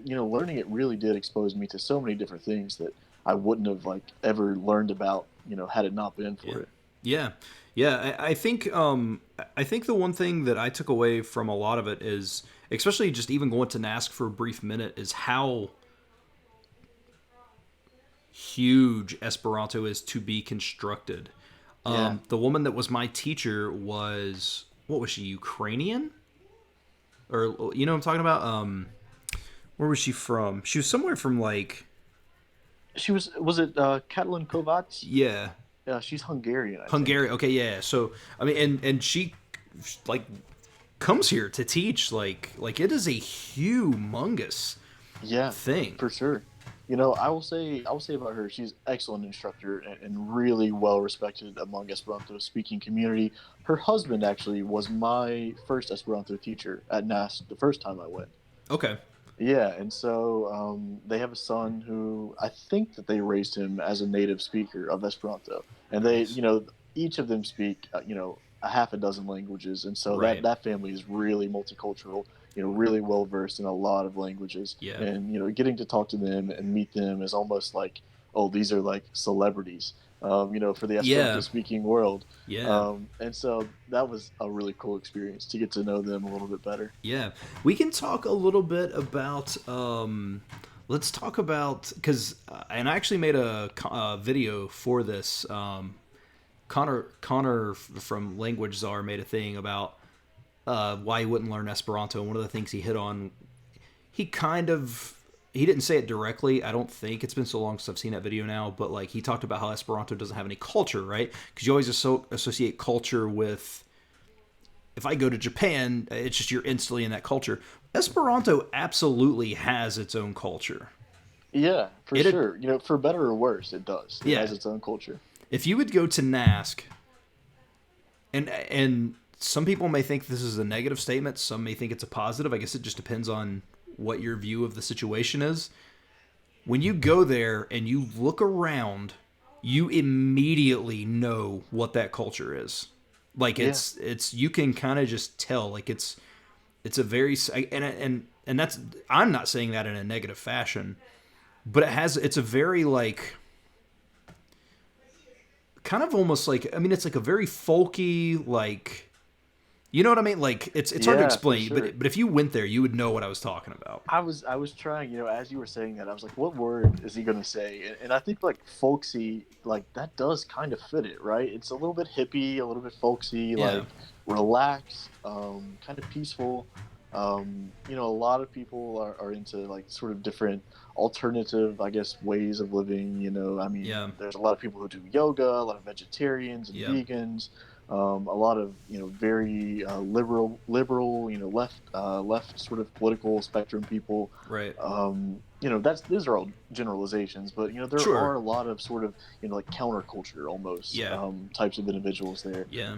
learning it really did expose me to so many different things that I wouldn't have like ever learned about, had it not been Yeah. for it. Yeah. Yeah. I think the one thing that I took away from a lot of it is, especially just even going to NASC for a brief minute, is how huge Esperanto is to be constructed. Yeah. The woman that was my teacher was, what was she, Ukrainian? Or you know what I'm talking about? Where was she from? She was somewhere from like, Was it Katalin Kovacs? yeah, Yeah, she's Hungarian, I think. Hungary. Okay, yeah. So I mean, and she like comes here to teach. Like it is a humongous Yeah, thing. for sure. I will say about her, she's excellent instructor and really well respected among Esperanto speaking community. Her husband actually was my first Esperanto teacher at NAS the first time I went. Okay. Yeah, and so they have a son who I think that they raised him as a native speaker of Esperanto, and they, Nice. each of them speak, a half a dozen languages, and so that Right. that family is really multicultural, really well versed in a lot of languages, Yeah. and getting to talk to them and meet them is almost like, oh, these are like celebrities, for the Esperanto Yeah. speaking world, Yeah. and so that was a really cool experience to get to know them a little bit better. Yeah. We can talk a little bit about. Let's talk about, because and I actually made a video for this. Connor from Language Czar made a thing about why he wouldn't learn Esperanto. And one of the things he hit on, he kind of, he didn't say it directly. I don't think, it's been so long since I've seen that video now. But like he talked about how Esperanto doesn't have any culture, right? Because you always associate culture with, if I go to Japan, it's just you're instantly in that culture. Esperanto absolutely has its own culture. Yeah, for It, sure. For better or worse, it does. It yeah. has its own culture. If you would go to NASC, and some people may think this is a negative statement, some may think it's a positive. I guess it just depends on what your view of the situation is. When you go there and you look around, you immediately know what that culture is. Like Yeah, it's you can kind of just tell. Like it's a very, and that's, I'm not saying that in a negative fashion, but it's a very like, kind of almost like, I mean, it's like a very folky, like, you know what I mean? Like it's hard to yeah, for explain, sure. but if you went there, you would know what I was talking about. I was trying, as you were saying that, I was like, what word is he gonna say? And I think like folksy, like that does kind of fit it, right? It's a little bit hippie, a little bit folksy, Yeah. like relaxed, kind of peaceful. A lot of people are into like sort of different alternative, I guess, ways of living. I mean, Yeah. there's a lot of people who do yoga, a lot of vegetarians and Yeah. vegans, a lot of very liberal, left sort of political spectrum people. Right. That's these are all generalizations, but there Sure. are a lot of sort of like counterculture almost Yeah. types of individuals there. Yeah.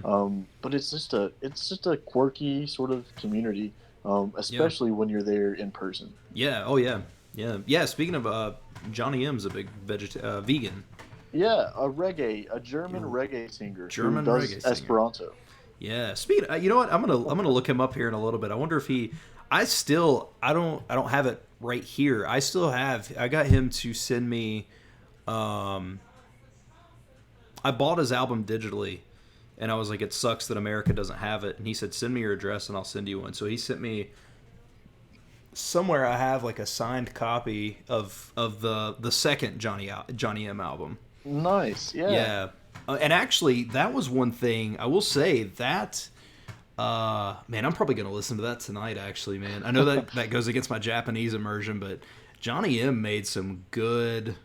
But it's just a quirky sort of community, Yeah. especially when you're there in person. Yeah. Oh yeah. Yeah. Yeah. Speaking of Johnny M's a big vegan. Yeah, a German reggae singer who German does reggae singer. Esperanto. Yeah. Speaking you know what? I'm gonna look him up here in a little bit. I wonder if he, I don't have it right here. I got him to send me, I bought his album digitally, and I was like, it sucks that America doesn't have it. And he said, send me your address and I'll send you one. So he sent me somewhere I have like a signed copy of the second Johnny M album. Nice. Yeah. Yeah, and actually, that was one thing I will say that. Man, I'm probably gonna listen to that tonight. Actually, man, I know that that goes against my Japanese immersion, but Johnny M made some good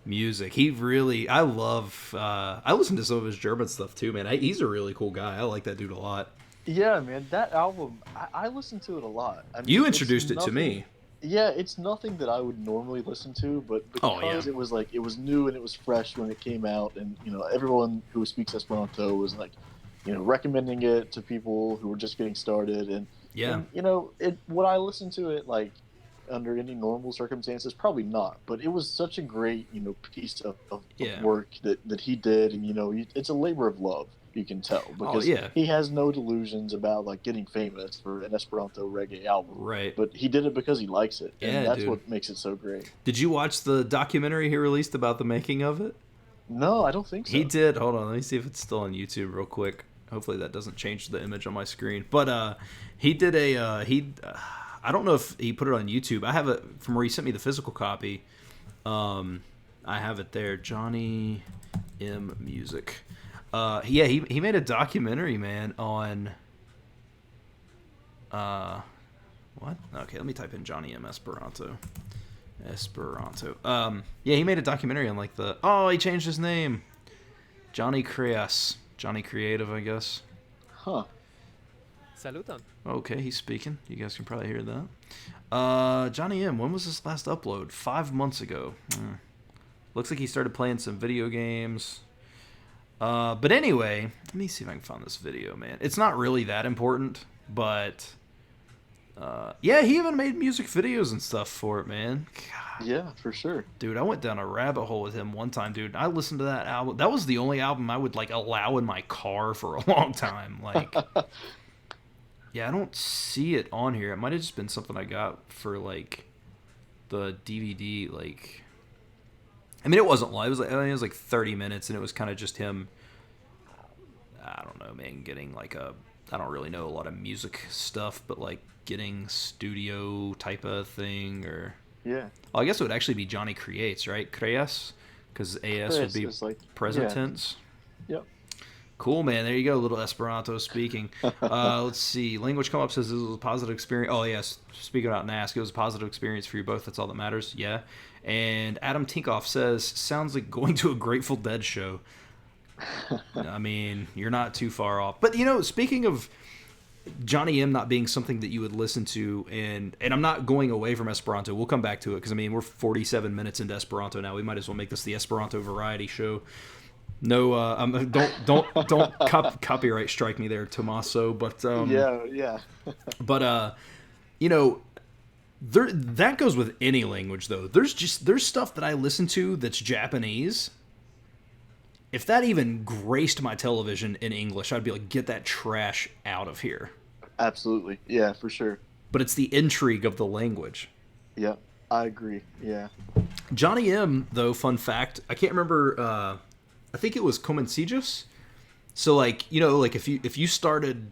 music. He really, I love. I listen to some of his German stuff too, man. He's a really cool guy. I like that dude a lot. Yeah, man, that album, I listen to it a lot. I You mean, it's introduced it to nothing. me. Yeah, it's nothing that I would normally listen to, but Oh yeah, because it was like it was new and it was fresh when it came out, and everyone who speaks Esperanto was like, recommending it to people who were just getting started, and yeah, and you know, it would I listen to it like under any normal circumstances? Probably not, but it was such a great piece of yeah. work that he did, and it's a labor of love. You can tell Oh because yeah, he has no delusions about like getting famous for an Esperanto reggae album, right. but he did it because he likes it, and Yeah, that's dude. what makes it so great. Did you watch the documentary he released about the making of it? No, I don't think He so. did. Hold on, let me see if it's still on YouTube real quick. Hopefully that doesn't change the image on my screen. But he did a he. I don't know if he put it on YouTube. I have it from where he sent me the physical copy. I have it there. Johnny M Music. Yeah, he made a documentary, man, on uh, what? Okay, let me type in Johnny M Esperanto. Esperanto. Yeah, he made a documentary on like the. Oh, he changed his name. Johnny Creas. Johnny Creative, I guess. Huh. Saluton. Okay, he's speaking. You guys can probably hear that. Johnny M. When was this last upload? 5 months ago. Looks like he started playing some video games. But anyway, let me see if I can find this video, man. It's not really that important, but yeah, he even made music videos and stuff for it, man. God, Yeah, for sure. dude, I went down a rabbit hole with him one time, dude. I listened to that album. That was the only album I would like allow in my car for a long time. Like, yeah, I don't see it on here. It might have just been something I got for like the DVD. Like, I mean, it wasn't long. It was like, I mean, it was like 30 minutes, and it was kind of just him. I don't know, man. Getting like a. I don't really know a lot of music stuff, but like getting studio type of thing, or Yeah. well, I guess it would actually be Johnny Creates, right? Creas, because AS would Chris be is like, present yeah. tense. Yep. Cool, man. There you go. A little Esperanto speaking. Let's see. Language come up says this was a positive experience. Oh, yes. Speaking about NASC, it was a positive experience for you both. That's all that matters. Yeah. And Adam Tinkoff says, sounds like going to a Grateful Dead show. I mean, you're not too far off. But, speaking of Johnny M not being something that you would listen to, and I'm not going away from Esperanto. We'll come back to it because, I mean, we're 47 minutes into Esperanto now. We might as well make this the Esperanto variety show. No, don't copyright strike me there, Tommaso. But Yeah, yeah. but you know, there that goes with any language though. There's stuff that I listen to that's Japanese. If that even graced my television in English, I'd be like, get that trash out of here. Absolutely. Yeah, for sure. But it's the intrigue of the language. Yeah, I agree. Yeah. Johnny M, though, fun fact, I can't remember. I think it was Comencijas. So like like if you started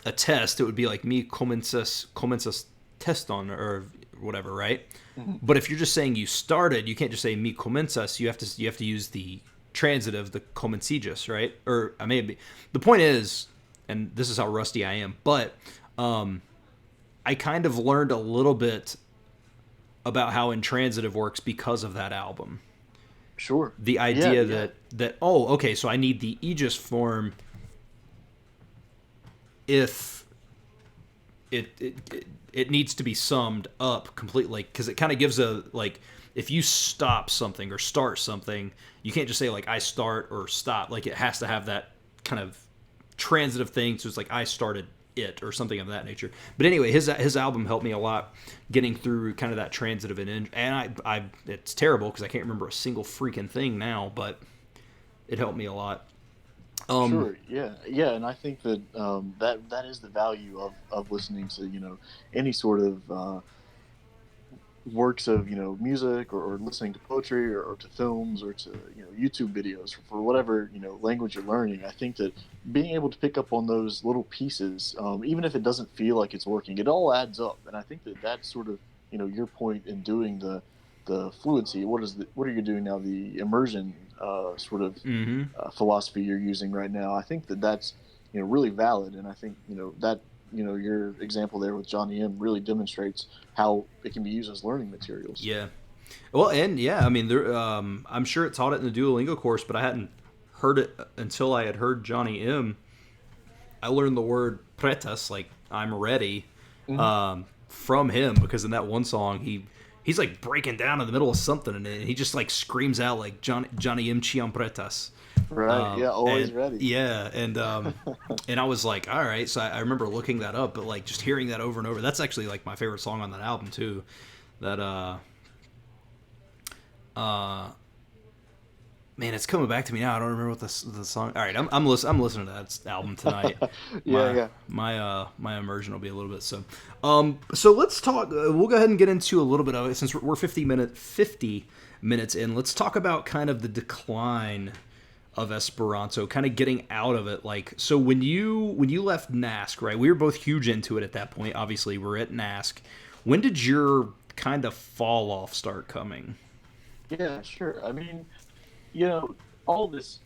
a test, it would be like me comenzas teston or whatever, right? Mm-hmm. But if you're just saying you started, you can't just say mi comenzas. You have to use the transitive, the comencijas, right? Or I may be. The point is, and this is how rusty I am, but I kind of learned a little bit about how intransitive works because of that album. Sure. The idea Yeah. that oh, okay, so I need the aegis form if it needs to be summed up completely, because it kind of gives a, like, if you stop something or start something, you can't just say like I start or stop. Like it has to have that kind of transitive thing. So it's like I started it or something of that nature. But anyway, his album helped me a lot getting through kind of that transitive and I it's terrible because I can't remember a single freaking thing now, but it helped me a lot. Sure. Yeah. Yeah. And I think that that is the value of listening to any sort of works of music or listening to poetry or to films or to YouTube videos for whatever language you're learning. I think that being able to pick up on those little pieces, even if it doesn't feel like it's working, it all adds up. And I think that that's sort of your point in doing the fluency. What are you doing now? The immersion sort of Mm-hmm. philosophy you're using right now. I think that that's really valid, and I think that your example there with Johnny M really demonstrates how it can be used as learning materials. Yeah. Well, and yeah, I mean, there. I'm sure it taught it in the Duolingo course, but I hadn't heard it until I had heard Johnny M. I learned the word pretas, like I'm ready, Mm-hmm. from him because in that one song he's like breaking down in the middle of something and he just like screams out like Johnny M. Chiam pretas. Right. Yeah. Always And ready. yeah, and I was like, all right. So I remember looking that up, but like just hearing that over and over. That's actually like my favorite song on that album too. That man, it's coming back to me now. I don't remember what the song. All right, I'm listening to that album tonight. Yeah. My immersion will be a little bit so. So let's talk. We'll go ahead and get into a little bit of it since we're 50 minutes in. Let's talk about kind of the decline of Esperanto, kind of getting out of it. Like, so when you left NASC, right? We were both huge into it at that point. Obviously, we're at NASC. When did your kind of fall off start coming? Yeah. Sure. I mean, all this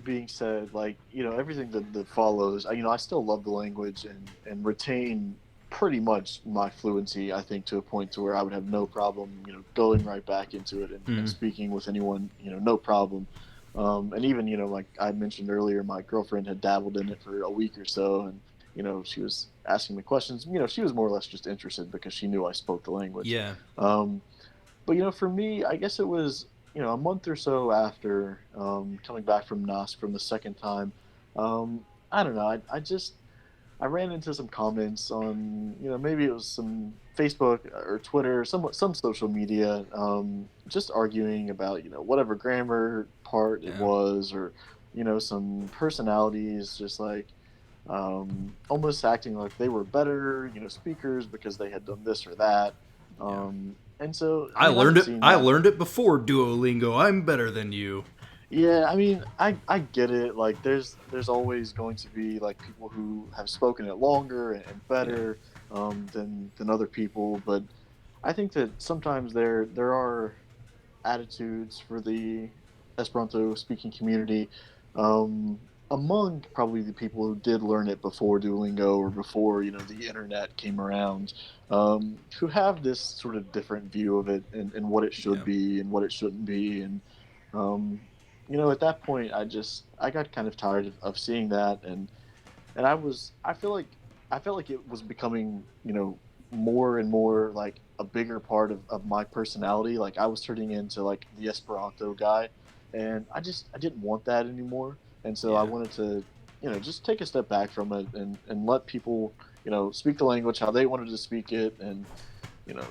being said, like everything that follows, I still love the language and retain pretty much my fluency. I think to a point to where I would have no problem, going right back into it and speaking with anyone, no problem. And even like I mentioned earlier, my girlfriend had dabbled in it for a week or so, and she was asking me questions. She was more or less just interested because she knew I spoke the language. Yeah. But for me, I guess it was a month or so after coming back from NASC from the second time. I don't know. I ran into some comments on maybe it was some Facebook or Twitter, some social media, just arguing about whatever grammar part it Yeah. was, or some personalities just like almost acting like they were better speakers because they had done this or that. And so I mean, learned I've it. seen I that. learned it before Duolingo. I'm better than you. Yeah, I mean, I get it. Like, there's always going to be like people who have spoken it longer and Yeah. better than other people, but I think that sometimes there are attitudes for the Esperanto speaking community, among probably the people who did learn it before Duolingo or before the internet came around, who have this sort of different view of it and what it should Yeah. be and what it shouldn't be. And um, at that point I got kind of tired of seeing that, and I felt like it was becoming more and more like a bigger part of my personality. Like I was turning into like the Esperanto guy, and I didn't want that anymore. And so I Yeah. wanted to just take a step back from it and let people speak the language how they wanted to speak it, and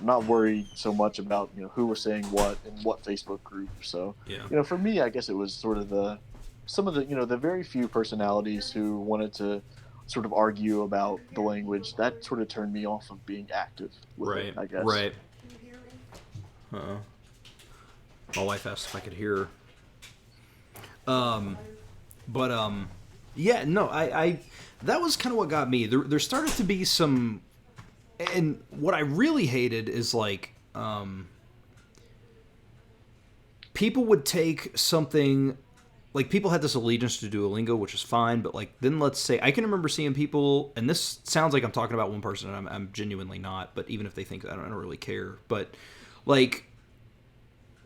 not worry so much about who was saying what in what Facebook group. So Yeah. for me, I guess it was sort of some of the the very few personalities who wanted to sort of argue about the language that sort of turned me off of being active with it, Right. I guess. Right. My wife asked if I could hear her. But yeah. No. I that was kind of what got me. There started to be some, and what I really hated is like people would take something like people had this allegiance to Duolingo, which is fine, but like then let's say I can remember seeing people, and this sounds like I'm talking about one person, and I'm genuinely not, but even if they think that, I don't really care. But like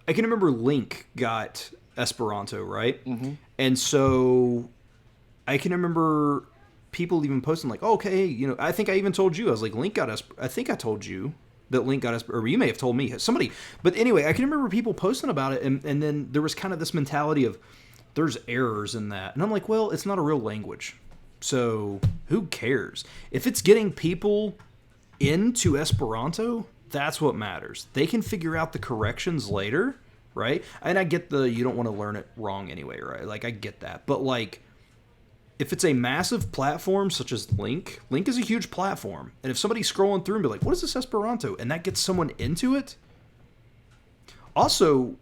I can remember Link got Esperanto, right? Mm-hmm. And so I can remember people even posting like, oh, okay, I think I even told you, I was like, Link got I think I told you that Link got or you may have told me, somebody. But anyway, I can remember people posting about it, and then there was kind of this mentality of there's errors in that. And I'm like, well, it's not a real language. So who cares? If it's getting people into Esperanto, that's what matters. They can figure out the corrections later, right? And I get you don't want to learn it wrong anyway, right? Like, I get that. But, like, if it's a massive platform such as Link is a huge platform. And if somebody's scrolling through and be like, what is this Esperanto? And that gets someone into it, Also,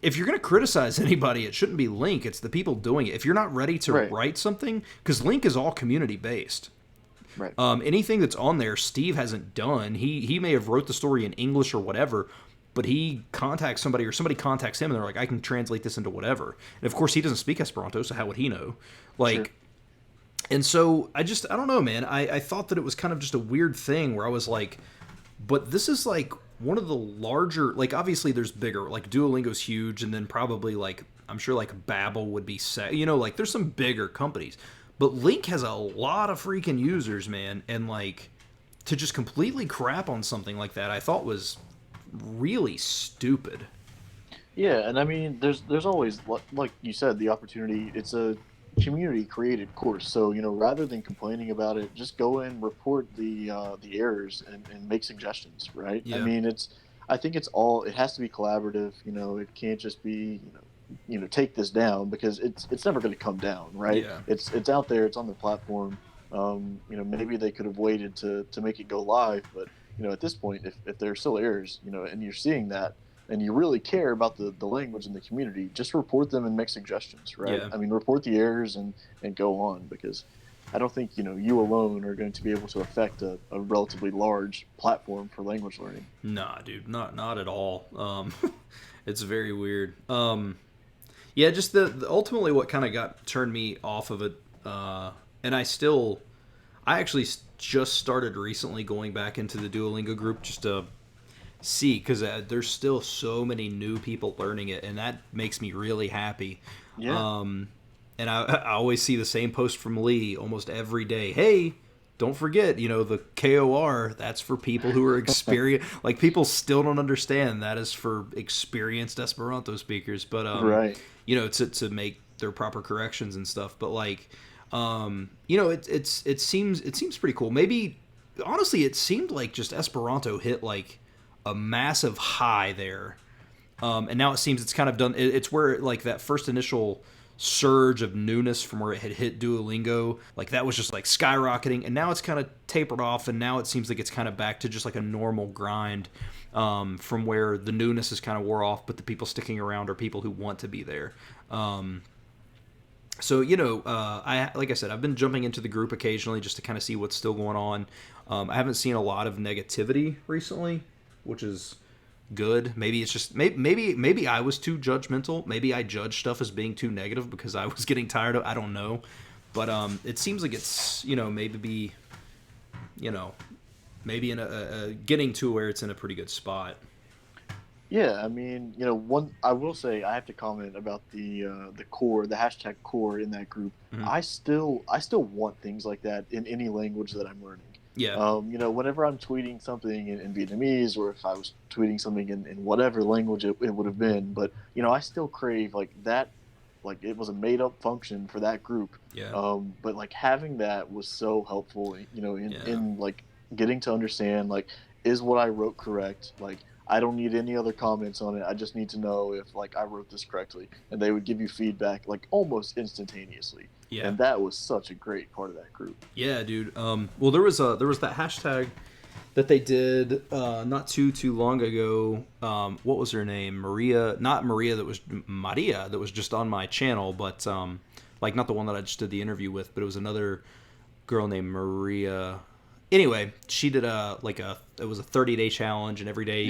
if you're going to criticize anybody, it shouldn't be Link. It's the people doing it. If you're not ready to Right. write something, because Link is all community based. Right. Anything that's on there, Steve hasn't done. He may have wrote the story in English or whatever, but he contacts somebody or somebody contacts him and they're like, I can translate this into whatever. And of course, he doesn't speak Esperanto, so how would he know? Like, Sure. and so I don't know, man. I thought that it was kind of just a weird thing where I was like, but this is like one of the larger, like obviously there's bigger, like Duolingo's huge, and then probably like I'm sure like Babbel would be like there's some bigger companies, but Link has a lot of freaking users, man, and like to just completely crap on something like that, I thought was really stupid. Yeah, and I mean, there's always like you said, the opportunity. It's a community created course, so rather than complaining about it, just go in, report the errors, and make suggestions. Right? I Yeah, mean, I think it has to be collaborative. It can't just be take this down because it's never going to come down. Right? yeah, It's out there. It's on the platform. Maybe they could have waited to make it go live, but at this point, if there are still errors, and you're seeing that, and you really care about the language and the community, just report them and make suggestions, right? yeah. I mean, report the errors and go on, because I don't think you alone are going to be able to affect a relatively large platform for language learning. Nah, dude, not at all. It's very weird. Yeah, just the ultimately what kind of turned me off of it, and I actually just started recently going back into the Duolingo group just to see, because there's still so many new people learning it, and that makes me really happy. Yeah. And I always see the same post from Lee almost every day. Hey, don't forget, the KOR, that's for people who are experienced. Like, people still don't understand that is for experienced Esperanto speakers, but Right. to make their proper corrections and stuff. But like, it seems pretty cool. Maybe honestly, it seemed like just Esperanto hit like a massive high there, and now it seems it's kind of done. It's where like that first initial surge of newness from where it had hit Duolingo, like that was just like skyrocketing, and now it's kind of tapered off, and now it seems like it's kind of back to just like a normal grind, from where the newness is kind of wore off, but the people sticking around are people who want to be there. So I like I said, I've been jumping into the group occasionally just to kind of see what's still going on. I haven't seen a lot of negativity recently, which is good. Maybe it's just maybe I was too judgmental. Maybe I judged stuff as being too negative because I was getting tired of. I don't know, but it seems like it's maybe maybe in a getting to where it's in a pretty good spot. Yeah, I mean, one I will say I have to comment about the core, the hashtag core in that group. Mhm. I still want things like that in any language that I'm learning. Yeah, Whenever I'm tweeting something in Vietnamese, or if I was tweeting something in whatever language it would have been, but I still crave like that, like it was a made up function for that group. yeah, But like having that was so helpful, yeah, in like getting to understand, like, is what I wrote correct? Like, I don't need any other comments on it. I just need to know if like I wrote this correctly, and they would give you feedback like almost instantaneously. yeah. And that was such a great part of that group. Yeah, dude. Well, there was that hashtag that they did not too long ago. What was her name? Maria, not Maria. That was Maria. That was just on my channel, but like not the one that I just did the interview with, but it was another girl named Maria. Anyway, she did it was a 30-day challenge, and every day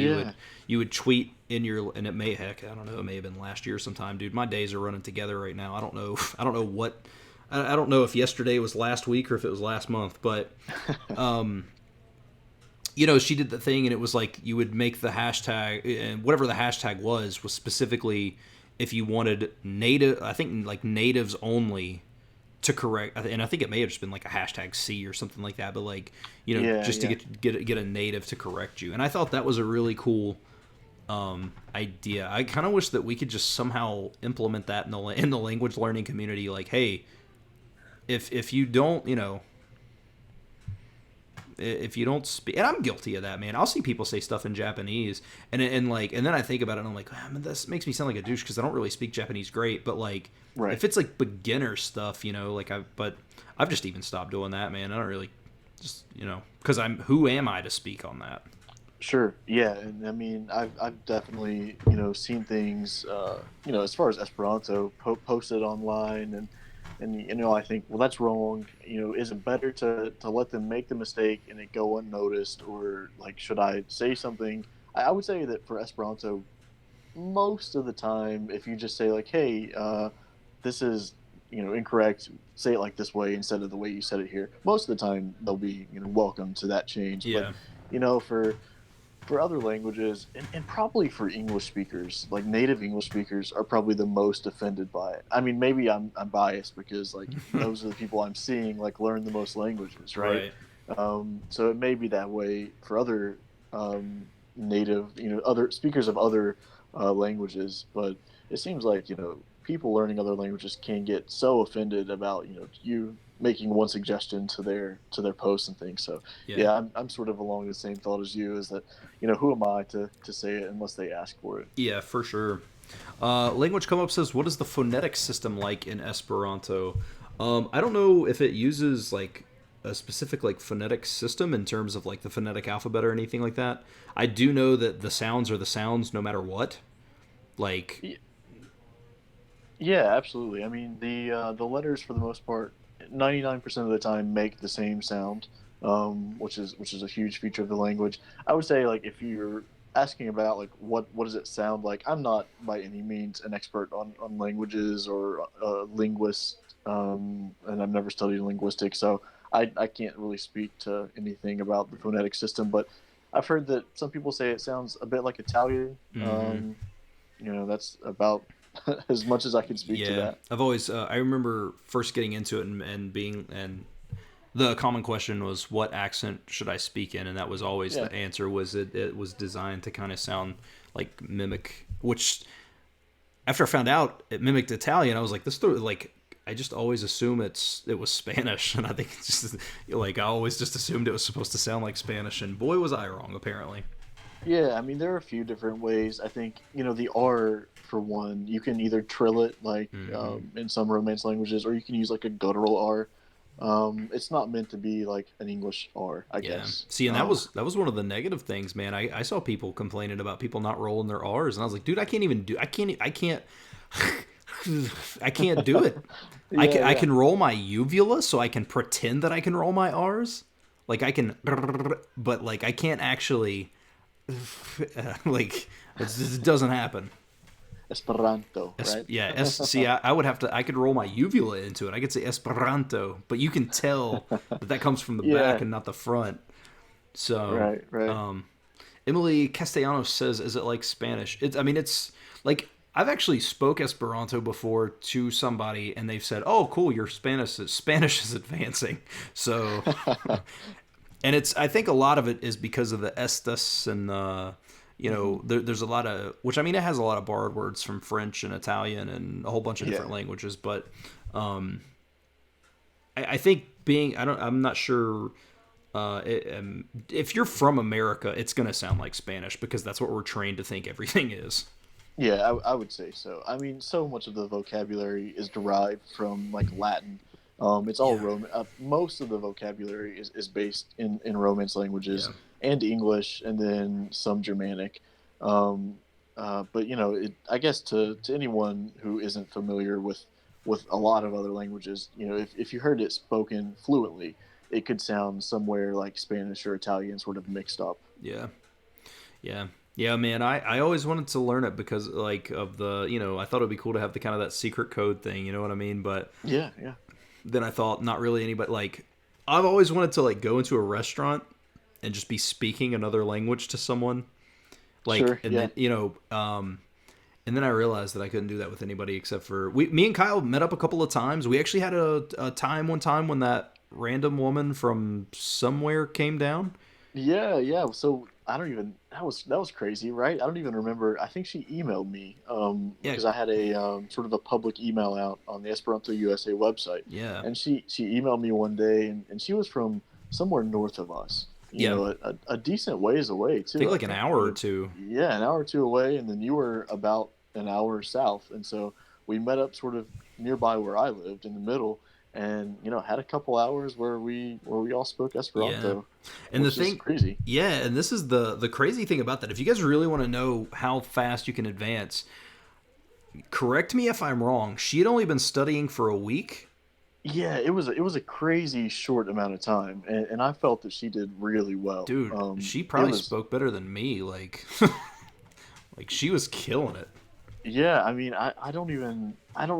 you would tweet in your, and it may, heck, I don't know, it may have been last year sometime, dude. My days are running together right now. I don't know I don't know if yesterday was last week or if it was last month, but she did the thing, and it was like you would make the hashtag, and whatever the hashtag was specifically if you wanted native, I think like natives only to correct, and I think it may have just been like a hashtag C or something like that, but like just to get a native to correct you. And I thought that was a really cool idea. I kind of wish that we could just somehow implement that in the language learning community. Like, hey, if you don't if you don't speak, and I'm guilty of that, man. I'll see people say stuff in Japanese, and then I think about it, and I'm like, man, this makes me sound like a douche because I don't really speak Japanese great. But like, Right. if it's like beginner stuff, but I've just even stopped doing that, man. I don't really just because who am I to speak on that? Sure. Yeah, and I mean, I've definitely seen things as far as Esperanto posted online, and I think, well, that's wrong. Is it better to let them make the mistake and it go unnoticed, or like should I say something? I would say that for Esperanto, most of the time, if you just say like, hey, this is incorrect, say it like this way instead of the way you said it here. Most of the time, they'll be welcome to that change, but Yeah. for other languages, and probably for English speakers, like native English speakers are probably the most offended by it. I mean, maybe I'm biased because like those are the people I'm seeing like learn the most languages, right? Right. So it may be that way for other native, other speakers of other languages, but it seems like people learning other languages can get so offended about you making one suggestion to their posts and things. So Yeah. yeah, I'm sort of along the same thought as you, is that who am I to say it unless they ask for it? Yeah, for sure. Language Come Up says, "What is the phonetic system like in Esperanto?" I don't know if it uses like a specific like phonetic system in terms of like the phonetic alphabet or anything like that. I do know that the sounds are the sounds no matter what. Like, Yeah, absolutely. I mean, the letters for the most part, 99% of the time make the same sound, which is a huge feature of the language. I would say, like, if you're asking about like what does it sound like, I'm not by any means an expert on languages or a linguist, and I've never studied linguistics, so I can't really speak to anything about the phonetic system. But I've heard that some people say it sounds a bit like Italian. mm-hmm. That's about as much as I can speak to Yeah, that. I've always I remember first getting into it and being and the common question was what accent should I speak in, and that was always Yeah, the answer was it was designed to kind of sound like mimic, which after I found out it mimicked Italian, I was like, like I just always assume it was Spanish, and I think it's just like I always just assumed it was supposed to sound like Spanish, and boy was I wrong apparently. yeah. I mean, there are a few different ways. I think the R, for one, you can either trill it like Mm-hmm. in some Romance languages, or you can use like a guttural R. It's not meant to be like an English R, I Yeah. guess. See, and that was one of the negative things, man. I saw people complaining about people not rolling their R's, and I was like, dude, I can't I can't do it. Yeah, I yeah. can roll my uvula, so I can pretend that I can roll my R's. Like I can, but like I can't actually, like it doesn't happen. Esperanto, right? Yeah, see, I would have to. I could roll my uvula into it. I could say Esperanto, but you can tell that comes from the back Yeah, and not the front. So, right, right. um, Emily Castellanos says, "Is it like Spanish?" I mean, it's like I've actually spoke Esperanto before to somebody, and they've said, "Oh, cool, your Spanish is advancing." So, and it's I think a lot of it is because of the estas and Hmm. there's a lot of which I mean it has a lot of borrowed words from French and Italian and a whole bunch of different Yeah, languages, but I think I'm not sure if you're from America, it's gonna sound like Spanish because that's what we're trained to think everything is. yeah. I would say so. I mean, so much of the vocabulary is derived from like Latin. It's all Yeah, Roman. Most of the vocabulary is based in Romance yeah, languages and English, and then some Germanic. Um, but I guess to anyone who isn't familiar with a lot of other languages, if you heard it spoken fluently, it could sound somewhere like Spanish or Italian, sort of mixed up. yeah. Yeah. Yeah, man, I always wanted to learn it because like of the I thought it'd be cool to have the kind of that secret code thing, you know what I mean? But Yeah, yeah. then I thought not really anybody like I've always wanted to like go into a restaurant and just be speaking another language to someone. Like Sure, and yeah. then and then I realized that I couldn't do that with anybody except for me and Kyle met up a couple of times. We actually had a time one time when that random woman from somewhere came down. Yeah, yeah. So I don't even that was crazy, right? I don't even remember. I think she emailed me Yeah, because I had a sort of a public email out on the Esperanto USA website, yeah. and she emailed me one day, and she was from somewhere north of us. Yeah. A decent ways away I too. think I like an think hour or two. yeah, an hour or two away, and then you were about an hour south, and so we met up sort of nearby where I lived in the middle, and had a couple hours where we all spoke Yeah. Esperanto, And the which is thing, crazy. yeah, and this is the crazy thing about that. If you guys really want to know how fast you can advance, correct me if I'm wrong. She had only been studying for a week. Yeah, it was a crazy short amount of time, and I felt that she did really well. Dude, she It probably was spoke better than me. Like, like she was killing it. Yeah, I mean, I don't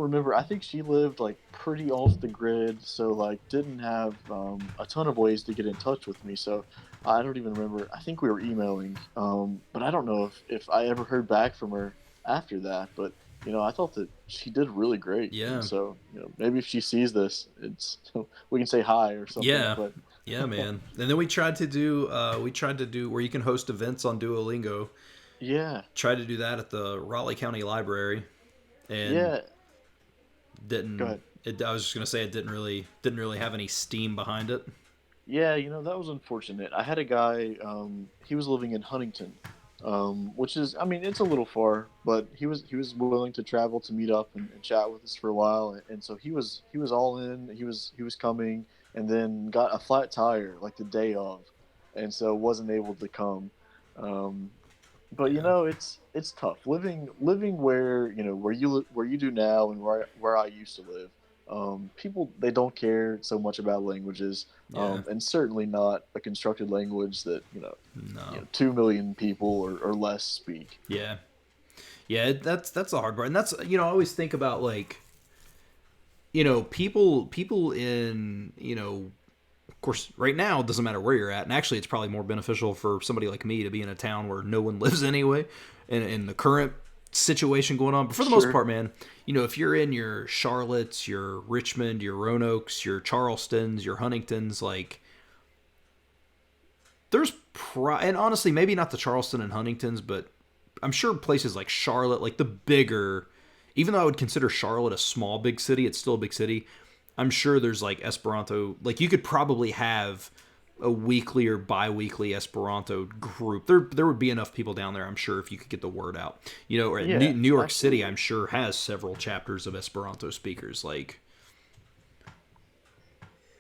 remember. I think she lived like pretty off the grid, so like didn't have a ton of ways to get in touch with me. So I don't even remember. I think we were emailing, but I don't know if I ever heard back from her after that. But I thought that she did really great, and Yeah, so maybe if she sees this, it's we can say hi or something. yeah, But yeah, man. And then we tried to do where you can host events on Duolingo. yeah, Tried to do that at the Raleigh County Library, and yeah. Go didn't. ahead. I was just gonna say it didn't really have any steam behind it. Yeah, that was unfortunate. I had a guy, he was living in Huntington, which is, I mean, it's a little far, but he was willing to travel to meet up and chat with us for a while, and so he was all in. He was coming, and then got a flat tire like the day of, and so wasn't able to come. Um, but Yeah, it's tough living where you do now and where I used to live. People, they don't care so much about languages, yeah. and certainly not a constructed language that No. 2 million people or less speak. Yeah, yeah. That's the hard part, and that's I always think about like people in of course, right now it doesn't matter where you're at, and actually, it's probably more beneficial for somebody like me to be in a town where no one lives anyway, in the current situation going on. But for the most Sure. part, man, if you're in your Charlottes, your Richmond, your Roanoke's, your Charlestons, your Huntingtons, like and honestly, maybe not the Charleston and Huntingtons, but I'm sure places like Charlotte, like the bigger, even though I would consider Charlotte a small big city, it's still a big city. I'm sure there's like Esperanto, like you could probably have a weekly or bi-weekly Esperanto group. There would be enough people down there, I'm sure, if you could get the word out. Or at Yeah, New York City, I'm absolutely. sure has several chapters of Esperanto speakers. Like,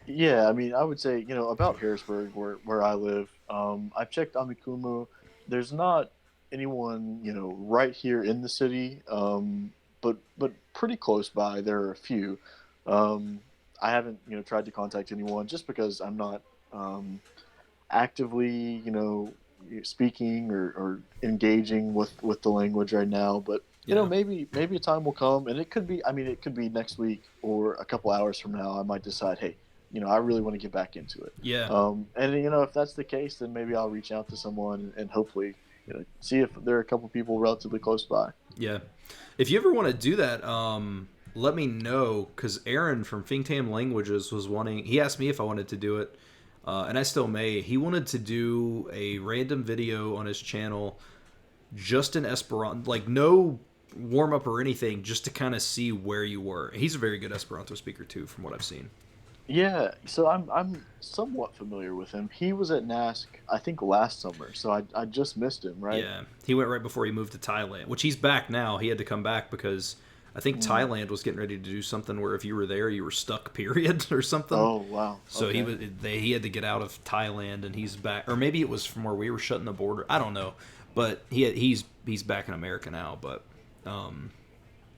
Yeah, I mean, I would say, about Harrisburg, where I live. I've checked Amikumu. There's not anyone, right here in the city, but pretty close by. There are a few. Um, I haven't, tried to contact anyone just because I'm not actively, speaking or engaging with the language right now. But yeah, maybe a time will come, and it could be. I mean, it could be next week or a couple hours from now. I might decide, hey, I really want to get back into it. yeah, And if that's the case, then maybe I'll reach out to someone and hopefully, see if there are a couple people relatively close by. yeah. If you ever want to do that, let me know because Aaron from Fingtam Languages was wanting. He asked me if I wanted to do it, and I still may. He wanted to do a random video on his channel just in Esperanto, like no warm up or anything, just to kind of see where you were. He's a very good Esperanto speaker too, from what I've seen. Yeah, so I'm somewhat familiar with him. He was at NASC, I think, last summer, so I just missed him, right? Yeah, he went right before he moved to Thailand, which he's back now. He had to come back because I think Mm. Thailand was getting ready to do something where if you were there, you were stuck. Period or something. Oh wow. So Okay. he had to get out of Thailand and he's back, or maybe it was from where we were shutting the border. I don't know, but he's back in America now. Um,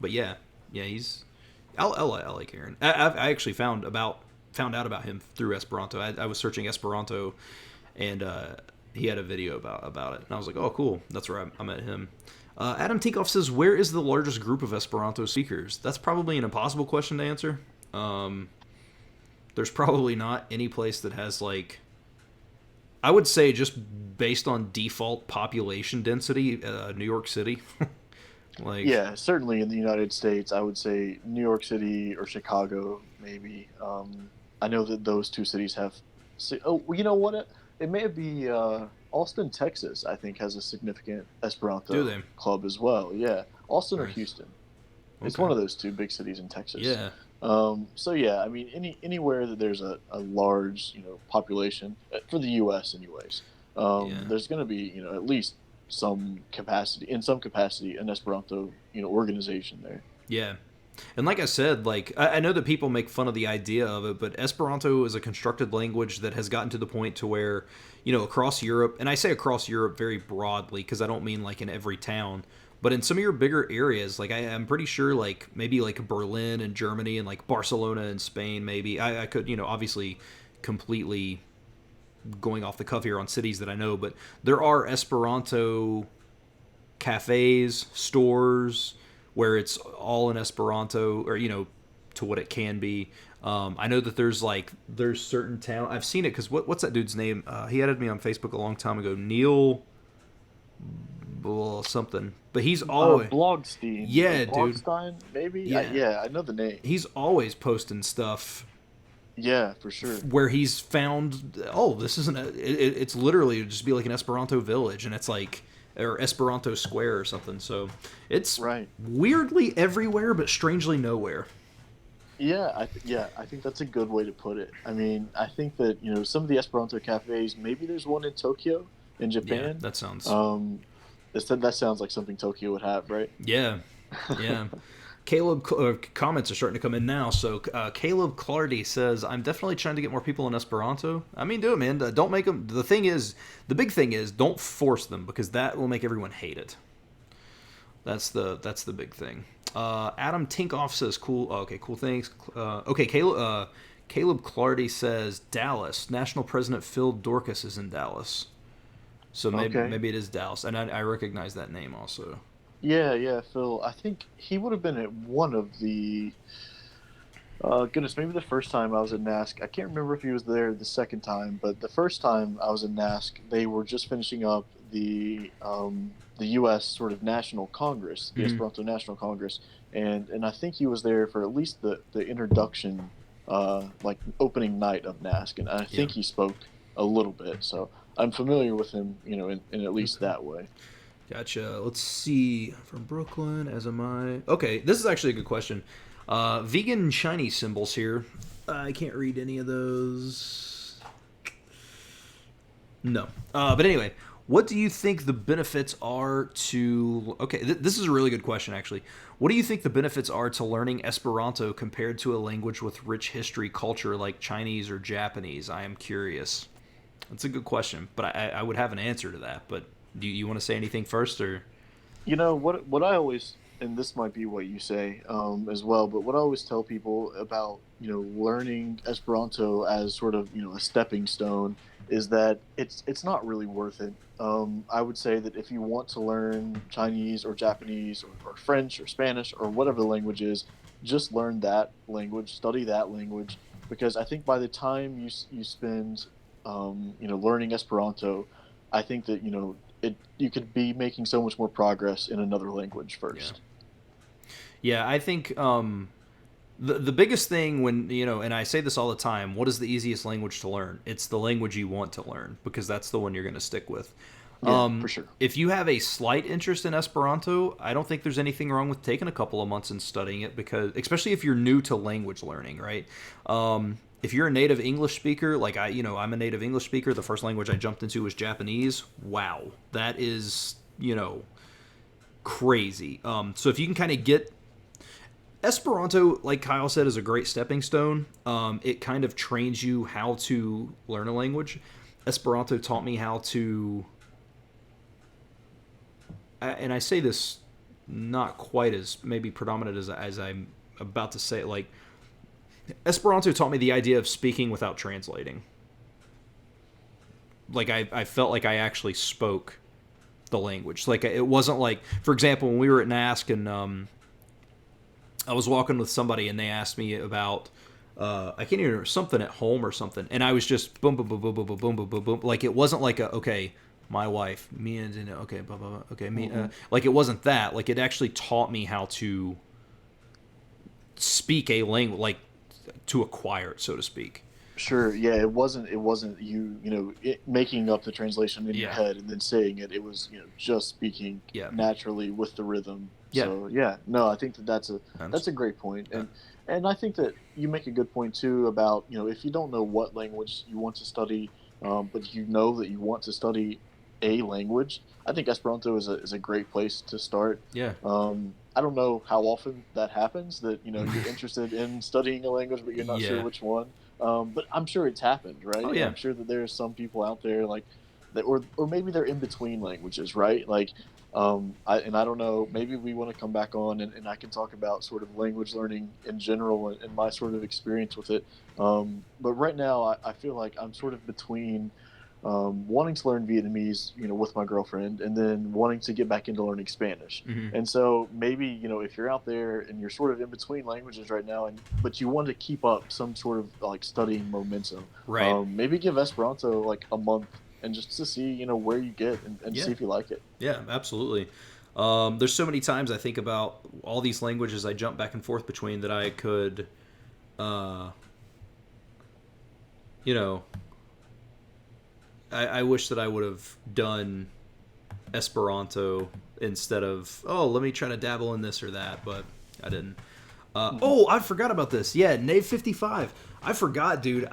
but yeah, yeah, I like Aaron. I actually found out about him through Esperanto. I was searching Esperanto, and he had a video about it, and I was like, oh, cool. That's where I met him. Adam Tikoff says, where is the largest group of Esperanto speakers? That's probably an impossible question to answer. There's probably not any place that has like, I would say just based on default population density, New York City. Like, Yeah, certainly in the United States, I would say New York City or Chicago, maybe. I know that those two cities have. Oh, well, you know what? It may be Austin, Texas. I think has a significant do Esperanto they? club as well. Yeah, Austin or Nice. Houston. It's Okay. one of those two big cities in Texas. Yeah. So yeah, I mean, anywhere that there's a large population for the U.S. anyways, Yeah. there's going to be at least some capacity an Esperanto organization there. Yeah. And like I said, like I know that people make fun of the idea of it, but Esperanto is a constructed language that has gotten to the point to where, across Europe, and I say across Europe very broadly because I don't mean like in every town, but in some of your bigger areas, like I'm pretty sure like maybe like Berlin and Germany and like Barcelona and Spain, maybe I could, obviously completely going off the cuff here on cities that I know, but there are Esperanto cafes, stores where it's all in Esperanto, or to what it can be. I know that there's certain town I've seen it because what's that dude's name? He added me on Facebook a long time ago. Neil something, but he's always Blogstein. yeah, dude. Blogstein, maybe. Yeah, I know the name. he's always posting stuff Yeah, for sure. where he's found. Oh, this isn't. It's literally just be like an Esperanto village, and it's like or Esperanto Square or something. So it's Right. weirdly everywhere, but strangely nowhere. Yeah, I think that's a good way to put it. I mean, I think that some of the Esperanto cafes. Maybe there's one in Tokyo, in Japan. Yeah, that sounds. That sounds like something Tokyo would have, right? Yeah, yeah. Caleb comments are starting to come in now. So Caleb Clardy says, "I'm definitely trying to get more people in Esperanto." I mean, do it, man. Don't make them. The big thing is, don't force them because that will make everyone hate it. That's the big thing. Adam Tinkoff says, "Cool." Okay, cool. Thanks. Okay, Caleb Clardy says, "Dallas. National President Phil Dorcas is in Dallas." So maybe it is Dallas, and I recognize that name also. Yeah, Phil. I think he would have been at one of the. Goodness, maybe the first time I was at NASC. I can't remember if he was there the second time, but the first time I was at NASC, they were just finishing up the U.S. sort of National Congress, the Esperanto National Congress, and I think he was there for at least the introduction, like opening night of NASC, and I think he spoke a little bit, so I'm familiar with him, in at least that way. Gotcha. Let's see. From Brooklyn, as am I. Okay, this is actually a good question. Vegan shiny symbols here. I can't read any of those. No. But anyway, what do you think the benefits are to... Okay, this is a really good question, actually. What do you think the benefits are to learning Esperanto compared to a language with rich history, culture like Chinese or Japanese? I am curious. That's a good question, but I would have an answer to that, but... Do you want to say anything first, or? What I always, and this might be what you say as well, but what I always tell people about learning Esperanto as sort of a stepping stone is that it's not really worth it. I would say that if you want to learn Chinese or Japanese or French or Spanish or whatever the language is, just learn that language, study that language, because I think by the time you spend learning Esperanto, I think that you could be making so much more progress in another language first. Yeah, I think the biggest thing when, and I say this all the time, what is the easiest language to learn? It's the language you want to learn because that's the one you're going to stick with. Yeah, for sure. If you have a slight interest in Esperanto, I don't think there's anything wrong with taking a couple of months and studying it because, especially if you're new to language learning, right? If you're a native English speaker, like I'm a native English speaker. The first language I jumped into was Japanese. Wow, that is, crazy. So if you can kind of get Esperanto, like Kyle said, is a great stepping stone. It kind of trains you how to learn a language. Esperanto taught me how to, and I say this not quite as maybe predominant as I'm about to say it, like, Esperanto taught me the idea of speaking without translating. Like, I felt like I actually spoke the language. Like, it wasn't like, for example, when we were at NASC and I was walking with somebody and they asked me about, I can't even remember, something at home or something, and I was just boom, boom, boom, boom, boom, boom, boom, boom, boom, boom. Like, it wasn't like okay, my wife, me and, okay, blah, blah, blah, okay, me, like, it wasn't that. Like, it actually taught me how to speak a language, like, to acquire it, so to speak. Sure. Yeah. It wasn't you making up the translation in your head and then saying it. It was just speaking naturally with the rhythm. Yeah. So no, I think that's a great point. And I think that you make a good point too about if you don't know what language you want to study, but that you want to study a language, I think Esperanto is a great place to start. Yeah. I don't know how often that happens, that you're interested in studying a language but you're not sure Yeah. which one. But I'm sure it's happened, right? Oh And yeah. I'm sure that there's some people out there like that, or maybe they're in between languages, right? Like, I don't know. Maybe we want to come back on, and I can talk about sort of language learning in general and my sort of experience with it. But right now, I feel like I'm sort of between wanting to learn Vietnamese, with my girlfriend, and then wanting to get back into learning Spanish. Hmm. And so maybe, if you're out there and you're sort of in between languages right now, but you want to keep up some sort of like studying momentum, Right. maybe give Esperanto like a month and just to see, where you get, and Yeah. see if you like it. Yeah. Absolutely. There's so many times I think about all these languages I jump back and forth between that I could, uh, you know, I wish that I would have done Esperanto instead of, oh, let me try to dabble in this or that, but I didn't. Oh, I forgot about this. Yeah, Nave 55. I forgot, dude.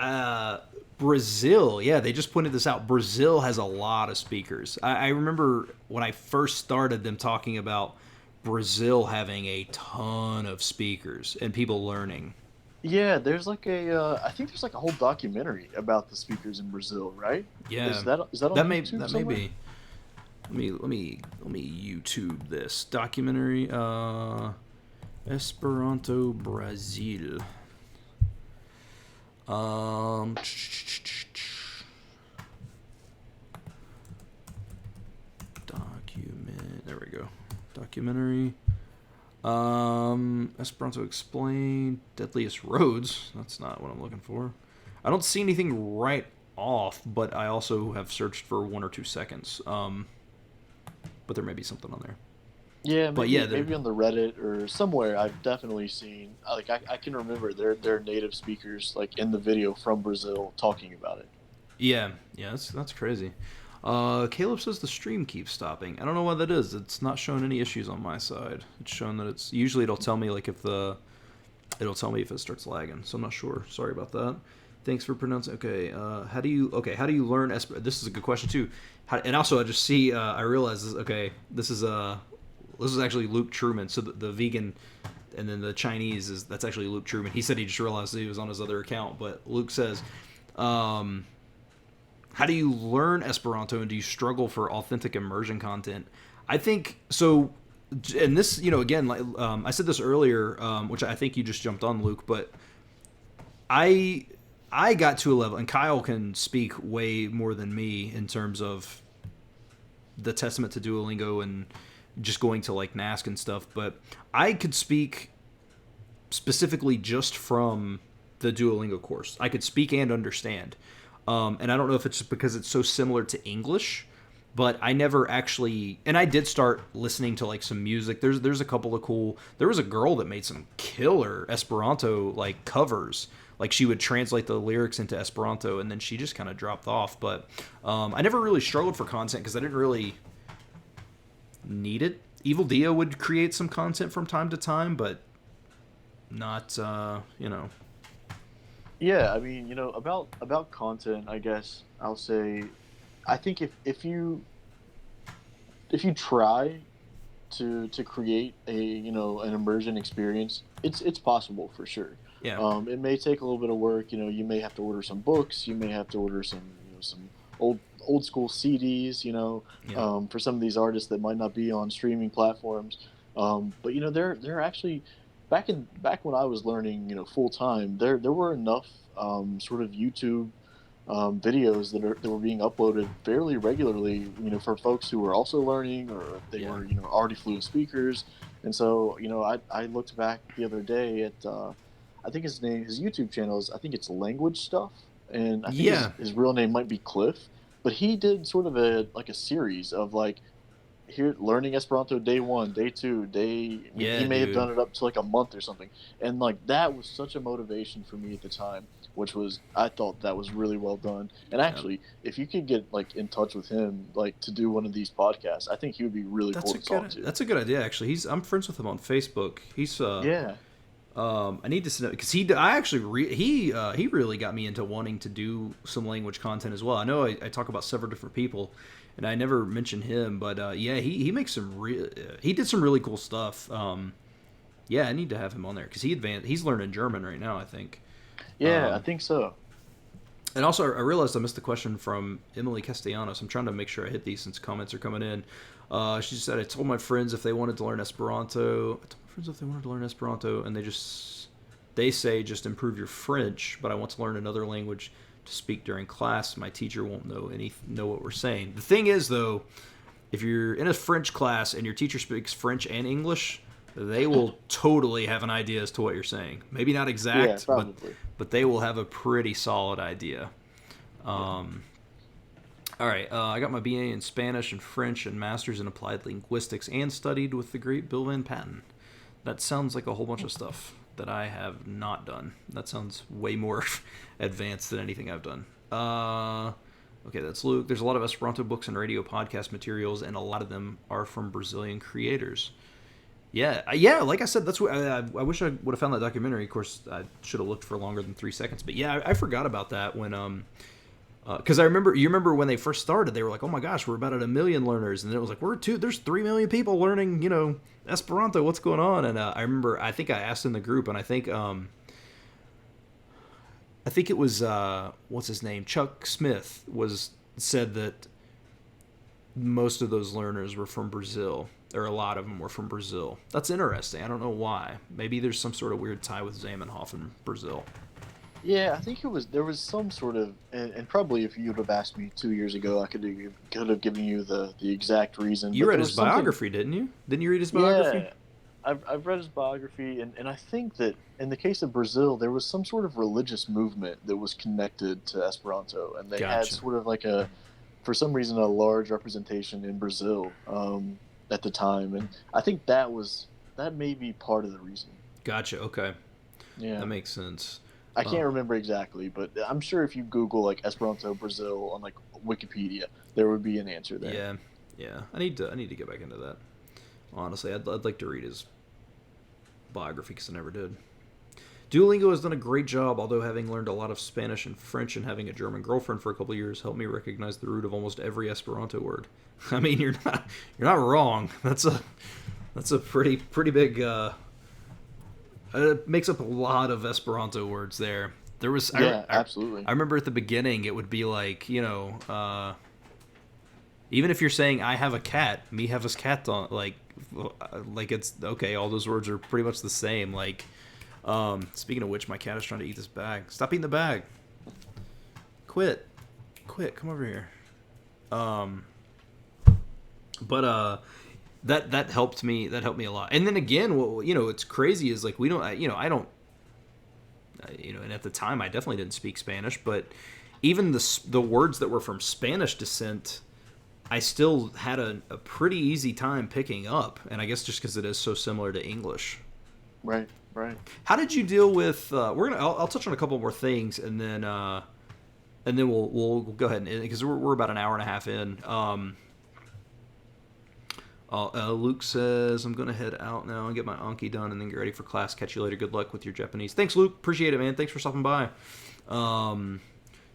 Brazil. Yeah, they just pointed this out. Brazil has a lot of speakers. I remember when I first started them talking about Brazil having a ton of speakers and people learning. Yeah, there's like I think there's like a whole documentary about the speakers in Brazil, right? Yeah, Is that on YouTube that may somewhere? be. Let me YouTube this documentary. Esperanto Brazil. Um, document. There we go. Documentary. Esperanto explained. Deadliest roads. That's not what I'm looking for. I don't see anything right off, but I also have searched for 1 or 2 seconds. But there may be something on there. Yeah, But yeah, maybe on the Reddit or somewhere. I've definitely seen, like, I can remember their native speakers like in the video from Brazil talking about it. yeah, that's crazy. Caleb says the stream keeps stopping. I don't know why that is. It's not showing any issues on my side. It's showing that it's usually it'll tell me like it'll tell me if it starts lagging. So I'm not sure. Sorry about that. Thanks for pronouncing. Okay, how do you learn Esperanto? This is a good question too. And also I just see I realize this is actually Luke Truman. So the vegan and then the Chinese that's actually Luke Truman. He said he just realized he was on his other account, but Luke says, how do you learn Esperanto and do you struggle for authentic immersion content? I think so. And this, again, like I said this earlier, which I think you just jumped on, Luke, but I got to a level, and Kyle can speak way more than me in terms of the testament to Duolingo and just going to like NASC and stuff, but I could speak specifically just from the Duolingo course. I could speak and understand. And I don't know if it's just because it's so similar to English, but I never actually, and I did start listening to like some music. There's a couple of cool. There was a girl that made some killer Esperanto like covers. Like she would translate the lyrics into Esperanto, and then she just kind of dropped off. But I never really struggled for content because I didn't really need it. Evil Dia would create some content from time to time, but not Yeah, I mean, about content, I guess I'll say, I think if you try to create an immersion experience, it's possible for sure. yeah, It may take a little bit of work. You may have to order some books. You may have to order some old school CDs. yeah, For some of these artists that might not be on streaming platforms. But they're actually back when I was learning full time. There were enough sort of YouTube videos that were being uploaded fairly regularly, for folks who were also learning, or they yeah, were already fluent speakers. And so I looked back the other day at I think his YouTube channel is, I think it's Language Stuff, and I think his yeah, his real name might be Cliff, but he did sort of a series of like, here, learning Esperanto day one, day two, I mean, he yeah, may have dude. done it up to like a month or something. And like that was such a motivation for me at the time, which was, I thought that was really well done. And Yeah. actually, if you could get like in touch with him, like to do one of these podcasts, I think he would be really cool to talk to. That's a good idea actually. I'm friends with him on Facebook. He's Yeah. I need to sit because I actually he really got me into wanting to do some language content as well. I know I talk about several different people, and I never mentioned him, but yeah, he makes he did some really cool stuff. Yeah, I need to have him on there because he's learning German right now, I think. Yeah, I think so. And also, I realized I missed the question from Emily Castellanos. I'm trying to make sure I hit these since comments are coming in. She said, I told my friends if they wanted to learn Esperanto. I told my friends if they wanted to learn Esperanto, and they say just improve your French, but I want to learn another language to speak during class. My teacher won't know what we're saying. The thing is, though, if you're in a French class and your teacher speaks French and English, they will totally have an idea as to what you're saying. Maybe not exact, but they will have a pretty solid idea. All right, I got my BA in Spanish and French and Master's in Applied Linguistics and studied with the great Bill Van Patten. That sounds like a whole bunch of stuff that I have not done. That sounds way more advanced than anything I've done. Okay, that's Luke. There's a lot of Esperanto books and radio podcast materials, and a lot of them are from Brazilian creators. Yeah, like I said, that's what I wish I would have found that documentary. Of course, I should have looked for longer than 3 seconds. But yeah, I forgot about that when because you remember when they first started, they were like, oh my gosh, we're about at 1 million learners, and then it was like there's 3 million people learning Esperanto. What's going on? And I remember, I think I asked in the group, and I think it was what's his name, Chuck Smith said that most of those learners were from Brazil. Or a lot of them were from Brazil. That's interesting. I don't know why. Maybe there's some sort of weird tie with Zamenhof in Brazil. Yeah, I think there was some sort of, and probably if you would have asked me 2 years ago, I could have given you the exact reason. You read his biography, didn't you? Didn't you read his biography? Yeah, I've read his biography, and I think that in the case of Brazil, there was some sort of religious movement that was connected to Esperanto, and they had sort of like for some reason, a large representation in Brazil. At the time, and I think that may be part of the reason. Gotcha. Okay. Yeah, that makes sense. I can't remember exactly, but I'm sure if you Google like Esperanto Brazil on like Wikipedia, there would be an answer there. Yeah. I need to get back into that. Honestly, I'd like to read his biography because I never did. Duolingo has done a great job, although having learned a lot of Spanish and French and having a German girlfriend for a couple of years helped me recognize the root of almost every Esperanto word. I mean, you're not wrong. That's a pretty big. It makes up a lot of Esperanto words there. There was absolutely. I remember at the beginning it would be like even if you're saying I have a cat, me have a cat on like it's okay. All those words are pretty much the same. Like. Speaking of which, my cat is trying to eat this bag. Stop eating the bag. Quit. Come over here. But that helped me. That helped me a lot. And then again, what's crazy is like we don't. I don't. And at the time, I definitely didn't speak Spanish. But even the words that were from Spanish descent, I still had a pretty easy time picking up. And I guess just because it is so similar to English. Right. How did you deal with? I'll touch on a couple more things, and then we'll go ahead and because we're about an hour and a half in. Luke says I'm gonna head out now and get my Anki done, and then get ready for class. Catch you later. Good luck with your Japanese. Thanks, Luke. Appreciate it, man. Thanks for stopping by.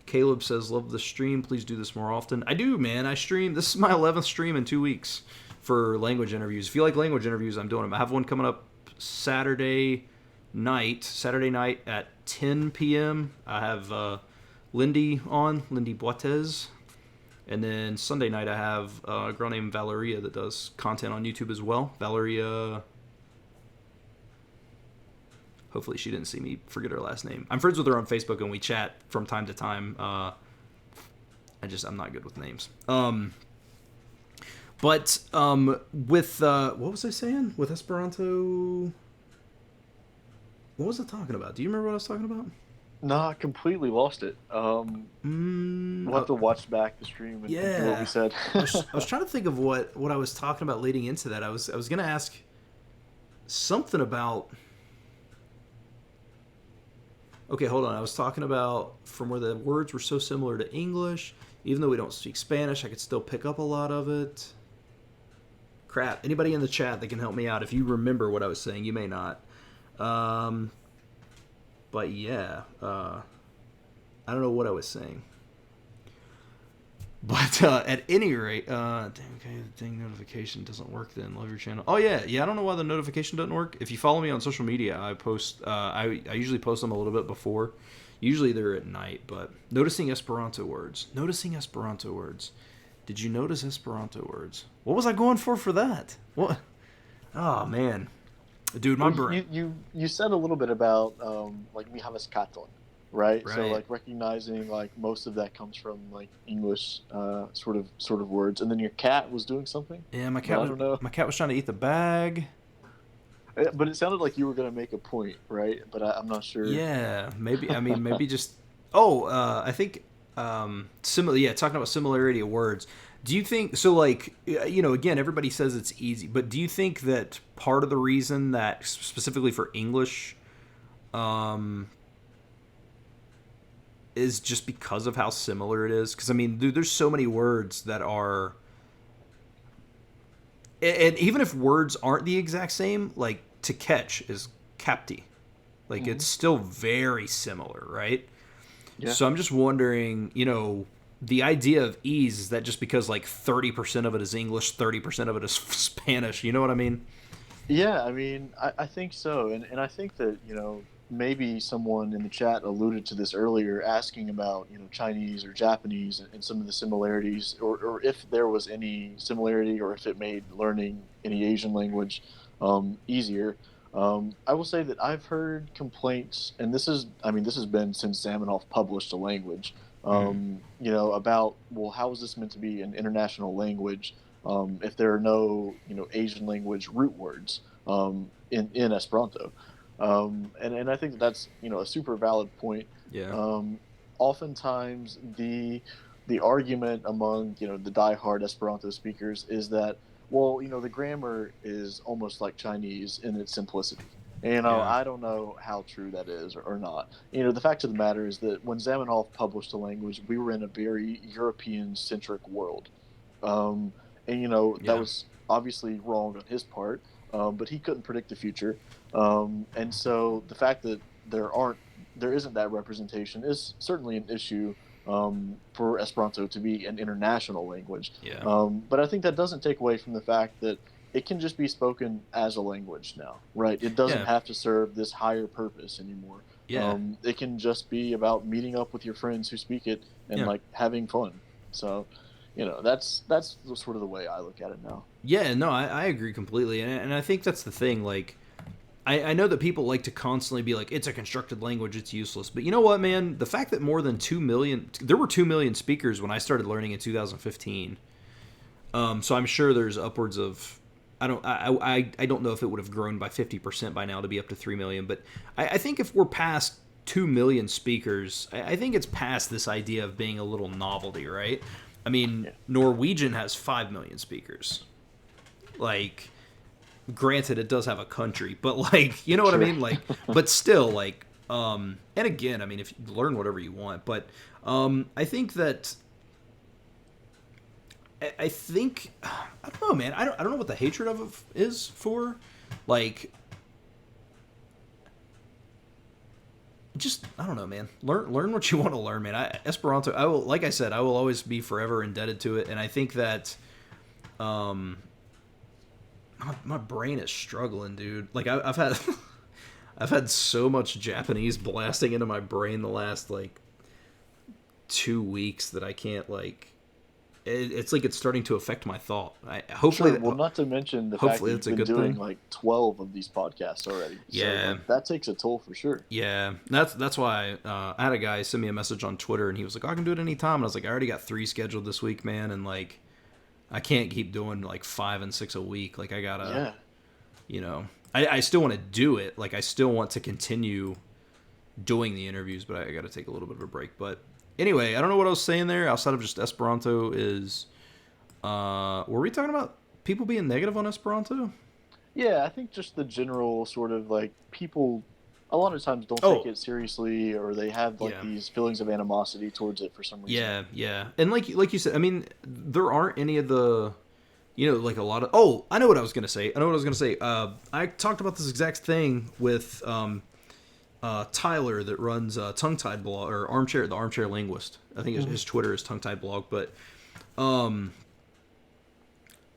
Caleb says love the stream. Please do this more often. I do, man. I stream. This is my 11th stream in 2 weeks for language interviews. If you like language interviews, I'm doing them. I have one coming up Saturday night at 10 p.m. I have Lindy Boitez. And then Sunday night I have a girl named Valeria that does content on YouTube as well. Valeria, hopefully she didn't see me forget her last name. I'm friends with her on Facebook and we chat from time to time. I'm not good with names. But with, what was I saying? With Esperanto... What was I talking about? Do you remember what I was talking about? No, I completely lost it. We'll have to watch back the stream and do what we said. I was trying to think of what I was talking about leading into that. I was going to ask something about... Okay, hold on. I was talking about from where the words were so similar to English, even though we don't speak Spanish, I could still pick up a lot of it. Crap. Anybody in the chat that can help me out? If you remember what I was saying, you may not. But yeah, I don't know what I was saying. But at any rate, damn, okay, the dang notification doesn't work then. Love your channel. Oh, yeah. I don't know why the notification doesn't work. If you follow me on social media, I post, I usually post them a little bit before. Usually they're at night, but noticing Esperanto words. Noticing Esperanto words. Did you notice Esperanto words? What was I going for that? What? Oh, man. Dude, my brain. You said a little bit about like mi havas katon, right? So Right. like recognizing like most of that comes from like English sort of words, and then your cat was doing something. Yeah, my But cat I was, don't know. my cat was trying to eat the bag. But it sounded like you were gonna make a point, right? But I'm not sure. Yeah, maybe. I mean, maybe just. Oh, I think similar. Yeah, talking about similarity of words. Do you think so? Like, again, everybody says it's easy, but do you think that part of the reason that specifically for English, is just because of how similar it is? Because I mean, dude, there's so many words that are, and even if words aren't the exact same, like to catch is capti. Like it's still very similar, right? Yeah. So I'm just wondering, the idea of ease is that just because like 30% of it is English, 30% of it is Spanish. You know what I mean? Yeah, I mean, I think so, and I think that maybe someone in the chat alluded to this earlier, asking about Chinese or Japanese and some of the similarities, or if there was any similarity, or if it made learning any Asian language easier. I will say that I've heard complaints, and this has been since Zamenhof published a language. About, well, how is this meant to be an international language if there are no Asian language root words in Esperanto, and I think that's a super valid point. Yeah. Oftentimes the argument among the diehard Esperanto speakers is that, well, the grammar is almost like Chinese in its simplicity. Yeah. I don't know how true that is or not. The fact of the matter is that when Zamenhof published the language, we were in a very European-centric world. And that Yeah. was obviously wrong on his part, but he couldn't predict the future. And so the fact that there isn't that representation is certainly an issue for Esperanto to be an international language. Yeah. But I think that doesn't take away from the fact that it can just be spoken as a language now, right? It doesn't Yeah. have to serve this higher purpose anymore. Yeah. It can just be about meeting up with your friends who speak it and Yeah. like having fun. So, that's sort of the way I look at it now. Yeah, no, I agree completely. And I think that's the thing. Like, I know that people like to constantly be like, it's a constructed language, it's useless. But you know what, man? The fact that more than 2 million, there were 2 million speakers when I started learning in 2015. So I'm sure there's upwards of, I don't know if it would have grown by 50% by now to be up to 3 million. But I think if we're past 2 million speakers, I think it's past this idea of being a little novelty, right? I mean, Norwegian has 5 million speakers. Like, granted, it does have a country, but like, you know what I mean? Like, but still, like, and again, I mean, if you learn whatever you want, but I think that I don't know, man. I don't know what the hatred of it is for. Like, just I don't know, man. Learn what you want to learn, man. Esperanto. I will, like I said, I will always be forever indebted to it, and I think that, my brain is struggling, dude. Like I've had, I've had so much Japanese blasting into my brain the last like 2 weeks that I can't like. It's like it's starting to affect my thought. Hopefully, Sure. Well, not to mention the fact that hopefully you've it's a been good doing thing. like 12 of these podcasts already. Yeah. So, like, that takes a toll for sure. Yeah, that's why I had a guy send me a message on Twitter, and he was like, "I can do it anytime." And I was like, "I already got 3 scheduled this week, man, and like, I can't keep doing like 5 and 6 a week. Like, I gotta, I still want to do it. Like, I still want to continue doing the interviews, but I got to take a little bit of a break. But anyway, I don't know what I was saying there outside of just Esperanto is. Were we talking about people being negative on Esperanto? Yeah, I think just the general sort of like people a lot of times don't take it seriously, or they have like these feelings of animosity towards it for some reason. Yeah. And like you said, I mean, there aren't any of the, like a lot of. Oh, I know what I was gonna say. I talked about this exact thing with Tyler that runs Tongue Tied blog or the Armchair Linguist. I think his Twitter is Tongue Tied blog, but And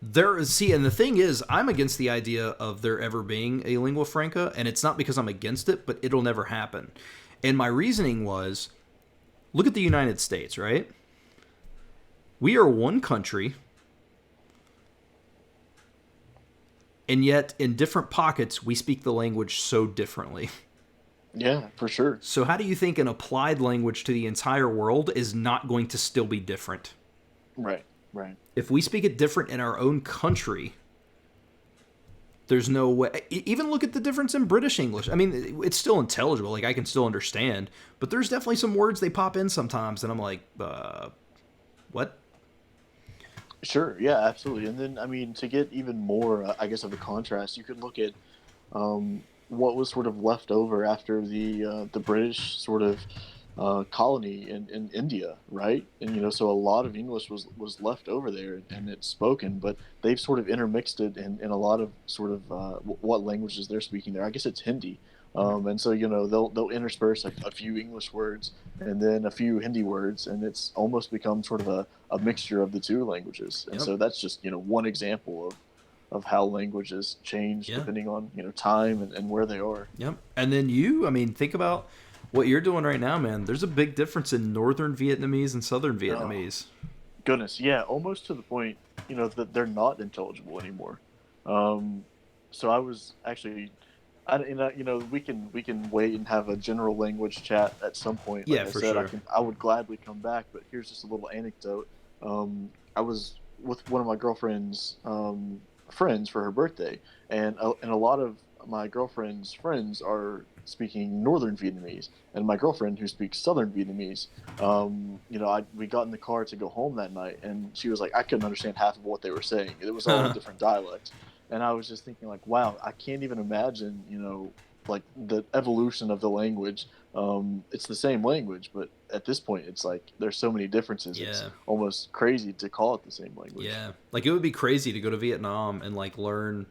the thing is, I'm against the idea of there ever being a lingua franca, and it's not because I'm against it, but it'll never happen. And my reasoning was, look at the United States, right? We are one country, and yet in different pockets, we speak the language so differently. Yeah, for sure. So how do you think an applied language to the entire world is not going to still be different? Right, right. If we speak it different in our own country, there's no way. Even look at the difference in British English. I mean, it's still intelligible. Like, I can still understand. But there's definitely some words they pop in sometimes, and I'm like, what? Sure, yeah, absolutely. And then, I mean, to get even more, I guess, of a contrast, you could look at what was sort of left over after the British sort of colony in India, right? And so a lot of English was left over there, and it's spoken, but they've sort of intermixed it in a lot of sort of what languages they're speaking there. I guess it's Hindi. And so they'll intersperse a few English words and then a few Hindi words, and it's almost become sort of a mixture of the two languages. And so that's just one example of how languages change depending on time and where they are. Yep. And then I mean, think about what you're doing right now, man. There's a big difference in Northern Vietnamese and Southern Vietnamese. Goodness, yeah, almost to the point that they're not intelligible anymore. So I was actually. We can wait and have a general language chat at some point. Like for sure. I would gladly come back, but here's just a little anecdote. I was with one of my girlfriend's friends for her birthday, and a lot of my girlfriend's friends are speaking Northern Vietnamese, and my girlfriend who speaks Southern Vietnamese. We got in the car to go home that night, and she was like, I couldn't understand half of what they were saying. It was all in different dialects. And I was just thinking, like, wow, I can't even imagine, like the evolution of the language. It's the same language, but at this point, it's like there's so many differences. Yeah. It's almost crazy to call it the same language. Yeah, like it would be crazy to go to Vietnam and like learn.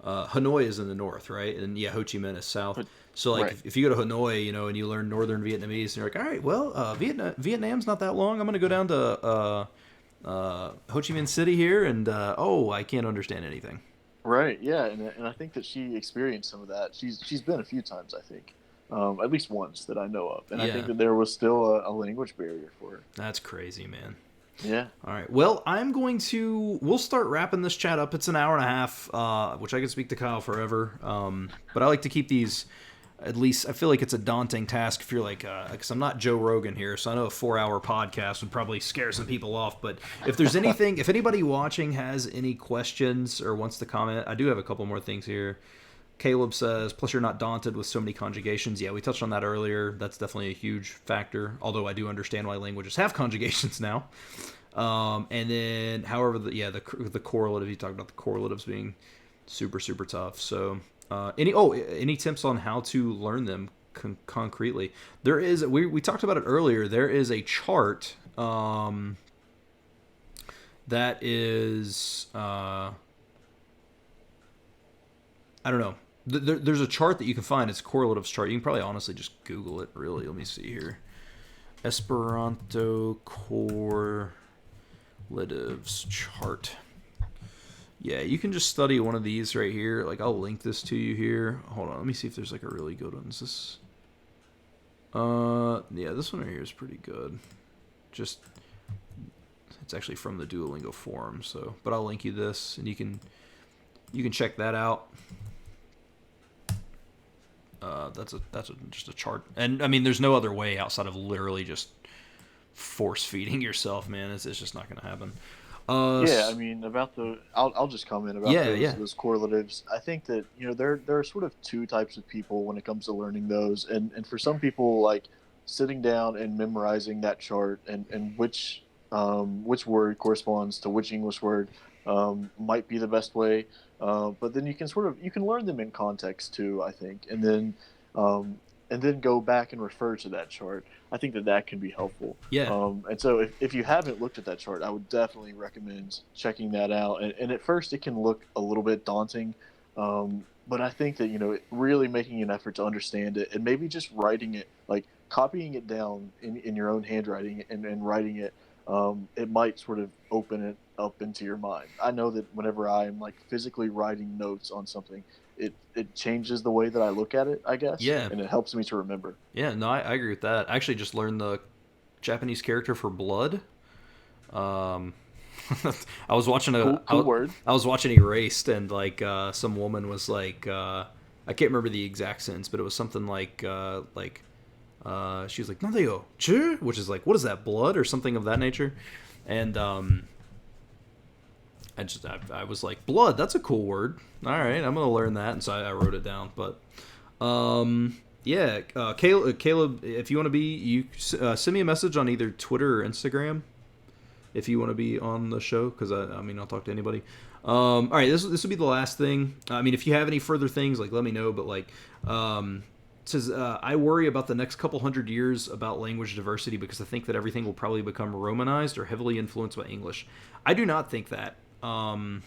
Hanoi is in the north, right? And Ho Chi Minh is south. So like, right. if you go to Hanoi, and you learn Northern Vietnamese, and you're like, all right, well, Vietnam's not that long. I'm gonna go down to Ho Chi Minh City here, and I can't understand anything. Right. Yeah, and I think that she experienced some of that. She's been a few times, I think, at least once that I know of, and I think that there was still a language barrier for her. That's crazy, man. Yeah. All right. Well, we'll start wrapping this chat up. It's an hour and a half, which I could speak to Kyle forever. But I like to keep these. At least I feel like it's a daunting task if you're like, because I'm not Joe Rogan here, so I know a 4-hour podcast would probably scare some people off. But if there's anything, if anybody watching has any questions or wants to comment, I do have a couple more things here. Caleb says, plus you're not daunted with so many conjugations. Yeah, we touched on that earlier. That's definitely a huge factor, although I do understand why languages have conjugations now. And then, however, the correlative, you talked about the correlatives being super, super tough. So... any tips on how to learn them concretely? There is, we talked about it earlier. There is a chart that is I don't know. There's a chart that you can find. It's a correlatives chart. You can probably honestly just Google it. Really, let me see here. Esperanto correlatives chart. Yeah, you can just study one of these right here. Like, I'll link this to you here. Hold on, let me see if there's like a really good one. Is this? Yeah, this one right here is pretty good. It's actually from the Duolingo forum. So, but I'll link you this, and you can check that out. That's just a chart, and I mean, there's no other way outside of literally just force feeding yourself, man. It's just not going to happen. I mean, about I'll just comment about those correlatives. I think that there are sort of two types of people when it comes to learning those, and for some people, like sitting down and memorizing that chart and which word corresponds to which English word might be the best way. But then you can learn them in context too, I think, and then go back and refer to that chart. I think that can be helpful. Yeah. And so if you haven't looked at that chart, I would definitely recommend checking that out. And at first it can look a little bit daunting, but I think that, really making an effort to understand it and maybe just writing it, like copying it down in your own handwriting and writing it it might sort of open it up into your mind. I know that whenever I'm like physically writing notes on something, it changes the way that I look at it, I guess, Yeah, and it helps me to remember. yeah. No, I agree with that. I actually just learned the Japanese character for blood. Um, I was watching Cool, cool word. I was watching Erased, and like some woman was like, I can't remember the exact sentence, but it was something like she was like "Nandeyo, chu," which is like, what is that, blood or something of that nature, and I was like, blood, that's a cool word. All right, I'm gonna learn that, and so I wrote it down. But yeah, Caleb, if you want to be, you send me a message on either Twitter or Instagram if you want to be on the show, because I mean, I'll talk to anybody. All right, this will be the last thing. I mean, if you have any further things, like, let me know. But like, it says I worry about the next couple hundred years about language diversity because I think that everything will probably become Romanized or heavily influenced by English. I do not think that, and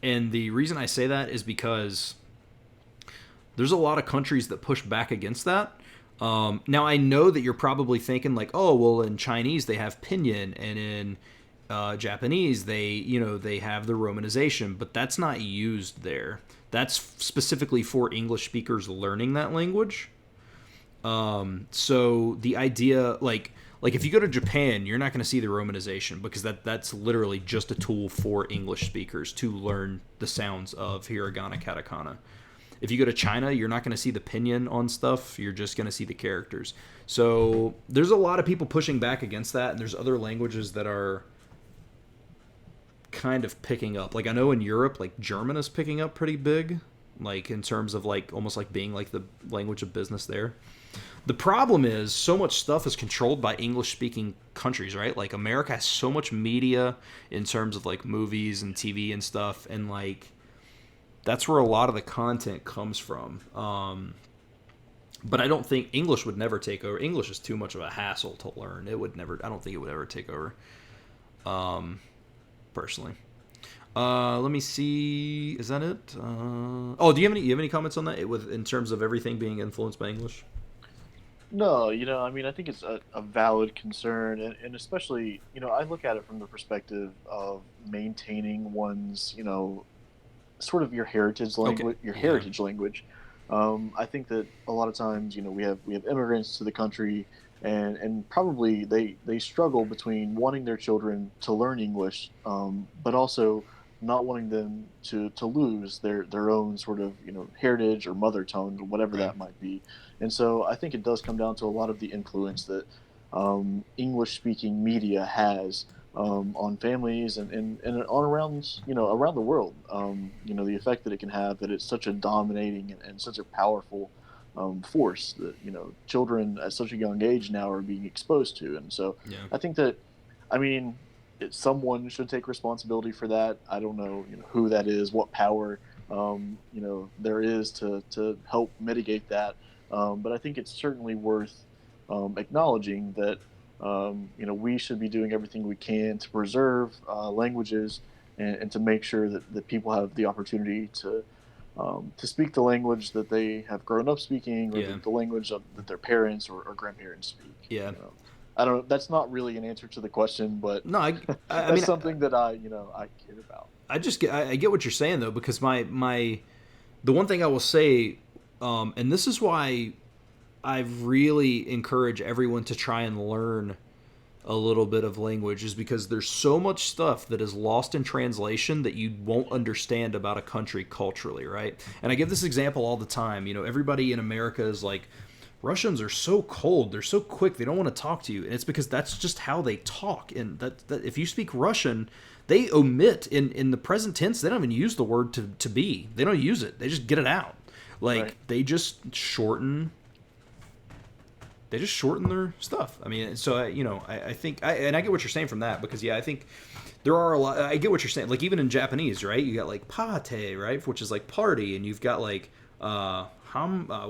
the reason I say that is because there's a lot of countries that push back against that. Now I know that you're probably thinking like, oh well, in Chinese they have pinyin, and in Japanese they have the romanization, but that's not used there. That's specifically for English speakers learning that language. So the idea, like if you go to Japan, you're not going to see the romanization because that's literally just a tool for English speakers to learn the sounds of hiragana, katakana. If you go to China, you're not going to see the pinyin on stuff. You're just going to see the characters. So there's a lot of people pushing back against that, and there's other languages that are kind of picking up. Like I know in Europe, like German is picking up pretty big, like in terms of like almost like being like the language of business there. The problem is so much stuff is controlled by English speaking countries, right? Like America has so much media in terms of like movies and TV and stuff, and like that's where a lot of the content comes from. But I don't think English would never take over. English is too much of a hassle to learn. It would never. I don't think it would ever take over. Personally. Let me see. Is that it? Oh, do you have any comments on that? In terms of everything being influenced by English. No, I mean, I think it's a valid concern, and especially, I look at it from the perspective of maintaining one's, sort of your heritage Okay. language, your Yeah. heritage language. I think that a lot of times, we have immigrants to the country, and probably they struggle between wanting their children to learn English, but also not wanting them to lose their own sort of heritage or mother tongue or whatever Right. that might be. And so I think it does come down to a lot of the influence that English speaking media has on families and on around the world. The effect that it can have, that it's such a dominating and such a powerful force that children at such a young age now are being exposed to. And so Yeah. I think that, I mean, someone should take responsibility for that. I don't know, who that is, what power there is to help mitigate that. But I think it's certainly worth acknowledging that we should be doing everything we can to preserve languages, and to make sure that people have the opportunity to speak the language that they have grown up speaking, or Yeah. the language that their parents or grandparents speak. Yeah. I don't. That's not really an answer to the question, but No, I that's mean, something that I care about. I get what you're saying though, because my the one thing I will say, and this is why I really encourage everyone to try and learn a little bit of language, is because there's so much stuff that is lost in translation that you won't understand about a country culturally, right? And I give this example all the time. Everybody in America is like, Russians are so cold, they're so quick, they don't want to talk to you, and it's because that's just how they talk. And that if you speak Russian, they omit in the present tense. They don't even use the word to be. They don't use it. They just get it out. Right. Like they just shorten their stuff. I mean, so I think, and I get what you're saying from that, because yeah, I think there are a lot. I get what you're saying. Like even in Japanese, right? You got like pate, right, which is like party, and you've got like what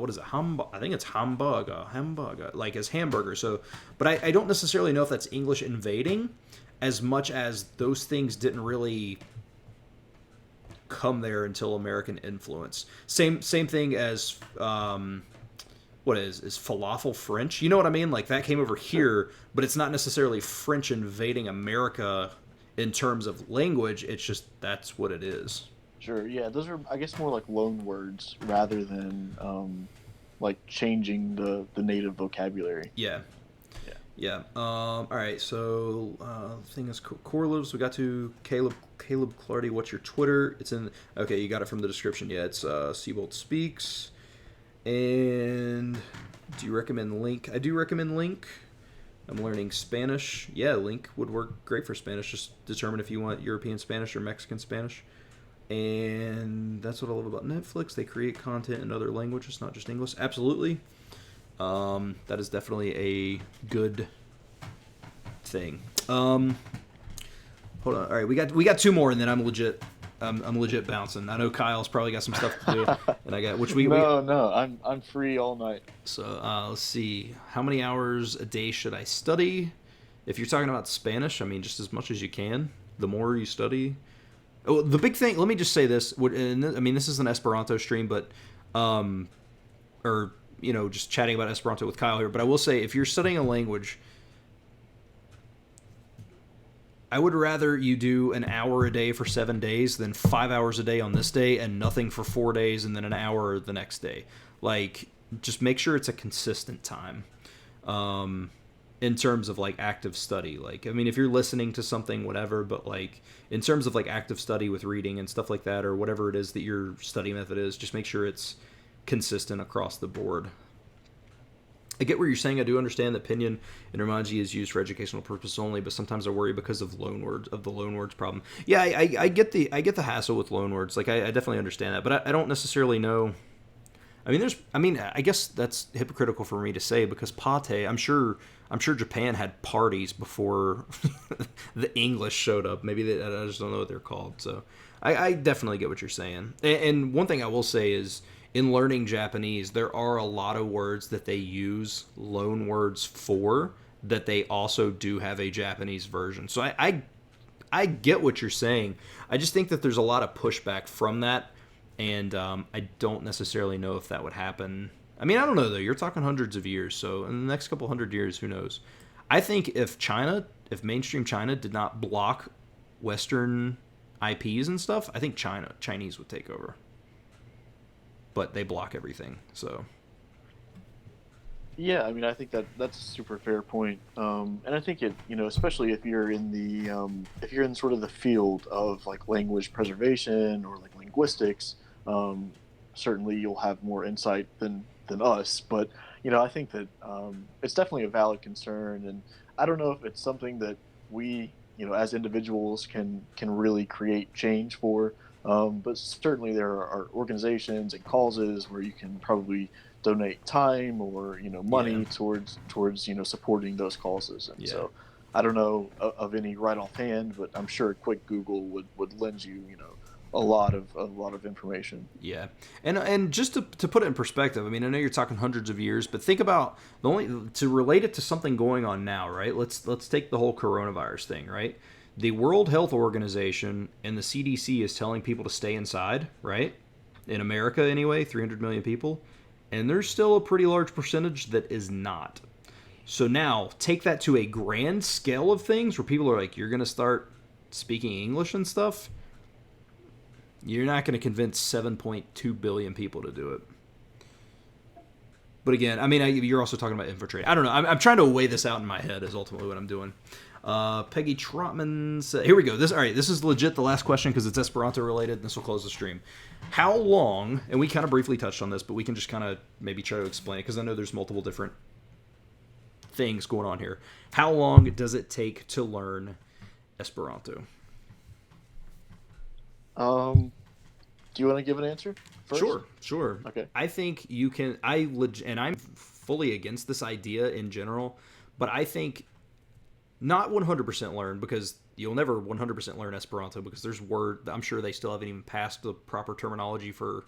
is it? I think it's hamburger, like as hamburger. So, but I don't necessarily know if that's English invading, as much as those things didn't really come there until American influence. Same thing as what is falafel French? You know what I mean? Like that came over here, but it's not necessarily French invading America in terms of language. It's just that's what it is. Sure. Yeah, those are, I guess, more like loan words rather than like changing the native vocabulary. Yeah. Yeah. Yeah. All right. So thing is correlatives. We got to Caleb Clardy. What's your Twitter? It's in. Okay, you got it from the description. Yeah, it's Seabolt Speaks. And do you recommend Link? I do recommend Link. I'm learning Spanish. Yeah, Link would work great for Spanish. Just determine if you want European Spanish or Mexican Spanish. And that's what I love about Netflix. They create content in other languages, not just English. Absolutely. That is definitely a good thing. Hold on. All right, we got two more, and then I'm legit bouncing. I know Kyle's probably got some stuff to do, and I got No, I'm free all night. So let's see. How many hours a day should I study? If you're talking about Spanish, I mean, just as much as you can. The more you study. Oh, the big thing. Let me just say this. And I mean, this is an Esperanto stream, but just chatting about Esperanto with Kyle here. But I will say, if you're studying a language, I would rather you do an hour a day for 7 days than 5 hours a day on this day and nothing for 4 days and then an hour the next day. Like, just make sure it's a consistent time. In terms of like active study, like, I mean, if you're listening to something, whatever, but like in terms of like active study with reading and stuff like that, or whatever it is that your study method is, just make sure it's consistent across the board. I get what you're saying. I do understand that pinyin and Romanji is used for educational purposes only, but sometimes I worry because of the loan words problem. Yeah, I get the hassle with loan words. Like I definitely understand that, but I don't necessarily know. I guess that's hypocritical for me to say because pate, I'm sure Japan had parties before the English showed up. Maybe I just don't know what they're called. So I definitely get what you're saying. And one thing I will say is in learning Japanese, there are a lot of words that they use loan words for that they also do have a Japanese version. So I get what you're saying. I just think that there's a lot of pushback from that. And I don't necessarily know if that would happen. I mean, I don't know, though. You're talking hundreds of years. So in the next couple hundred years, who knows? I think if mainstream China did not block Western IPs and stuff, I think Chinese would take over. But they block everything, so. Yeah, I mean, I think that's a super fair point. And I think it, especially if you're in sort of the field of like language preservation or like linguistics, certainly you'll have more insight than us. But I think that it's definitely a valid concern, and I don't know if it's something that we, as individuals can really create change for. But certainly there are organizations and causes where you can probably donate time or money towards supporting those causes. And so I don't know of any right offhand, but I'm sure a quick Google would lend you a lot of information. Yeah, and just to put it in perspective, I mean, I know you're talking hundreds of years, but think about to relate it to something going on now, right? Let's take the whole coronavirus thing, right? The World Health Organization and the CDC is telling people to stay inside, right? In America, anyway, 300 million people. And there's still a pretty large percentage that is not. So now, take that to a grand scale of things where people are like, you're going to start speaking English and stuff. You're not going to convince 7.2 billion people to do it. But again, I mean, you're also talking about infiltrating. I don't know. I'm trying to weigh this out in my head is ultimately what I'm doing. Peggy Trotman said, here we go. This is legit the last question because it's Esperanto related, and this will close the stream. How long, and we kind of briefly touched on this, but we can just kind of maybe try to explain it because I know there's multiple different things going on here. How long does it take to learn Esperanto? Do you want to give an answer first? Sure. Okay. I think you can, and I'm fully against this idea in general, but I think not 100% learn because you'll never 100% learn Esperanto because there's I'm sure they still haven't even passed the proper terminology for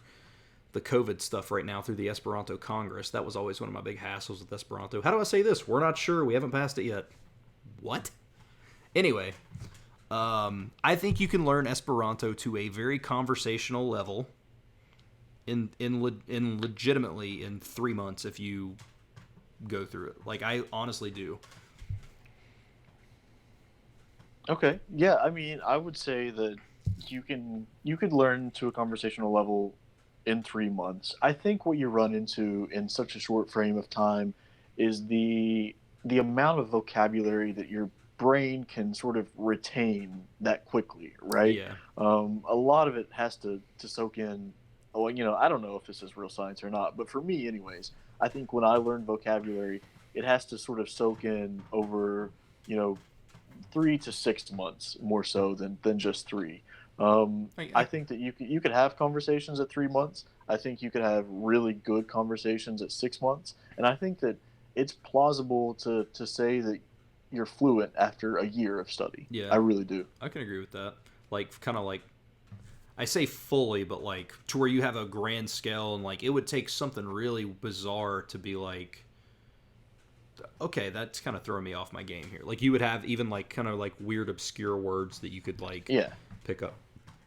the COVID stuff right now through the Esperanto Congress. That was always one of my big hassles with Esperanto. How do I say this? We're not sure. We haven't passed it yet. What? Anyway, I think you can learn Esperanto to a very conversational level in legitimately in 3 months if you go through it. Like, I honestly do. Okay. Yeah, I mean, I would say that you could learn to a conversational level in 3 months. I think what you run into in such a short frame of time is the amount of vocabulary that your brain can sort of retain that quickly, right? Yeah. A lot of it has to soak in. Oh, you know, I don't know if this is real science or not, but for me, anyways, I think when I learn vocabulary, it has to sort of soak in over, you know, 3 to 6 months more so than just three. I think that you could have conversations at 3 months. I think you could have really good conversations at 6 months, and I think that it's plausible to say that you're fluent after a year of study. Yeah. I really do. I can agree with that. Like, kind of like, I say fully, but like to where you have a grand scale, and like it would take something really bizarre to be like, okay, that's kind of throwing me off my game here. Like, you would have even like kind of like weird obscure words that you could like Yeah, pick up.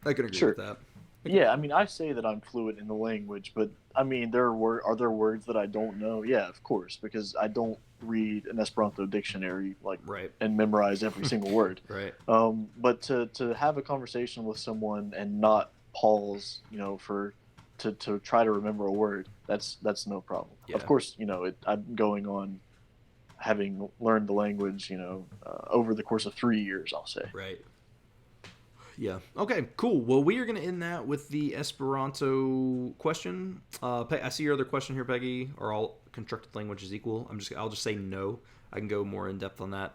I can agree sure. with that. Yeah, I mean, I say that I'm fluent in the language, but I mean, are there words that I don't know? Yeah, of course, because I don't read an Esperanto dictionary like Right. and memorize every single word. Right. But to have a conversation with someone and not pause, you know, for to try to remember a word, that's no problem. Of Yeah. course, you know, I'm going on having learned the language, you know, over the course of 3 years, I'll say. Right. Yeah. Okay. Cool. Well, we are going to end that with the Esperanto question. I see your other question here, Peggy. Are all constructed languages equal? I'll just say no. I can go more in depth on that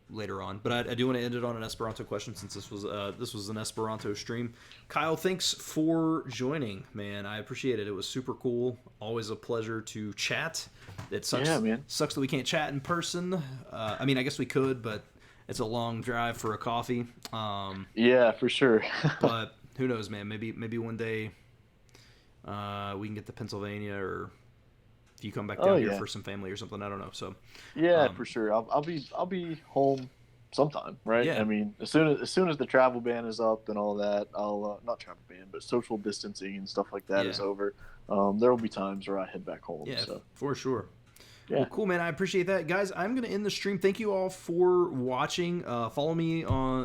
later on. But I do want to end it on an Esperanto question since this was an Esperanto stream. Kyle, thanks for joining, man. I appreciate it. It was super cool. Always a pleasure to chat. It sucks. Yeah, man. Sucks that we can't chat in person. I mean, I guess we could, but it's a long drive for a coffee. Yeah, for sure. But who knows, man? Maybe one day we can get to Pennsylvania, or if you come back down here Yeah. for some family or something. I don't know. So Yeah, um, for sure. I'll be home sometime, right? yeah, I mean, as soon as the travel ban is up and all that, I'll not travel ban, but social distancing and stuff like that yeah, is over. There will be times where I head back home. yeah, So for sure. Well, yeah, cool, man. I appreciate that, guys. I'm gonna end the stream. Thank you all for watching. Follow me on.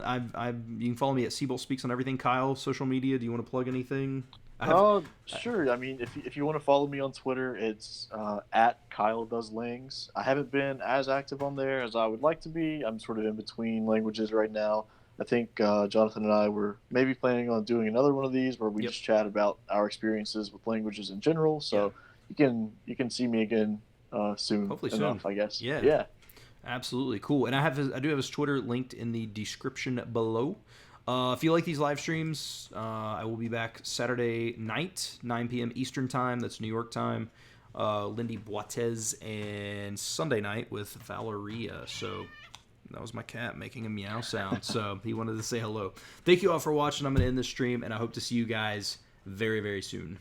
You can follow me at Seabolt Speaks on everything. Kyle, social media. Do you want to plug anything? I have. sure. I mean, if you want to follow me on Twitter, it's at Kyle Does Lings. I haven't been as active on there as I would like to be. I'm sort of in between languages right now. I think Jonathan and I were maybe planning on doing another one of these where we Yep. just chat about our experiences with languages in general. So you can see me again soon Hopefully enough, soon. I guess. Yeah. Yeah. Absolutely cool. And I do have his Twitter linked in the description below. If you like these live streams, I will be back Saturday night, 9 p.m. Eastern time. That's New York time. Lindy Boitez, and Sunday night with Valeria. So that was my cat making a meow sound. So he wanted to say hello. Thank you all for watching. I'm going to end this stream, and I hope to see you guys very, very soon.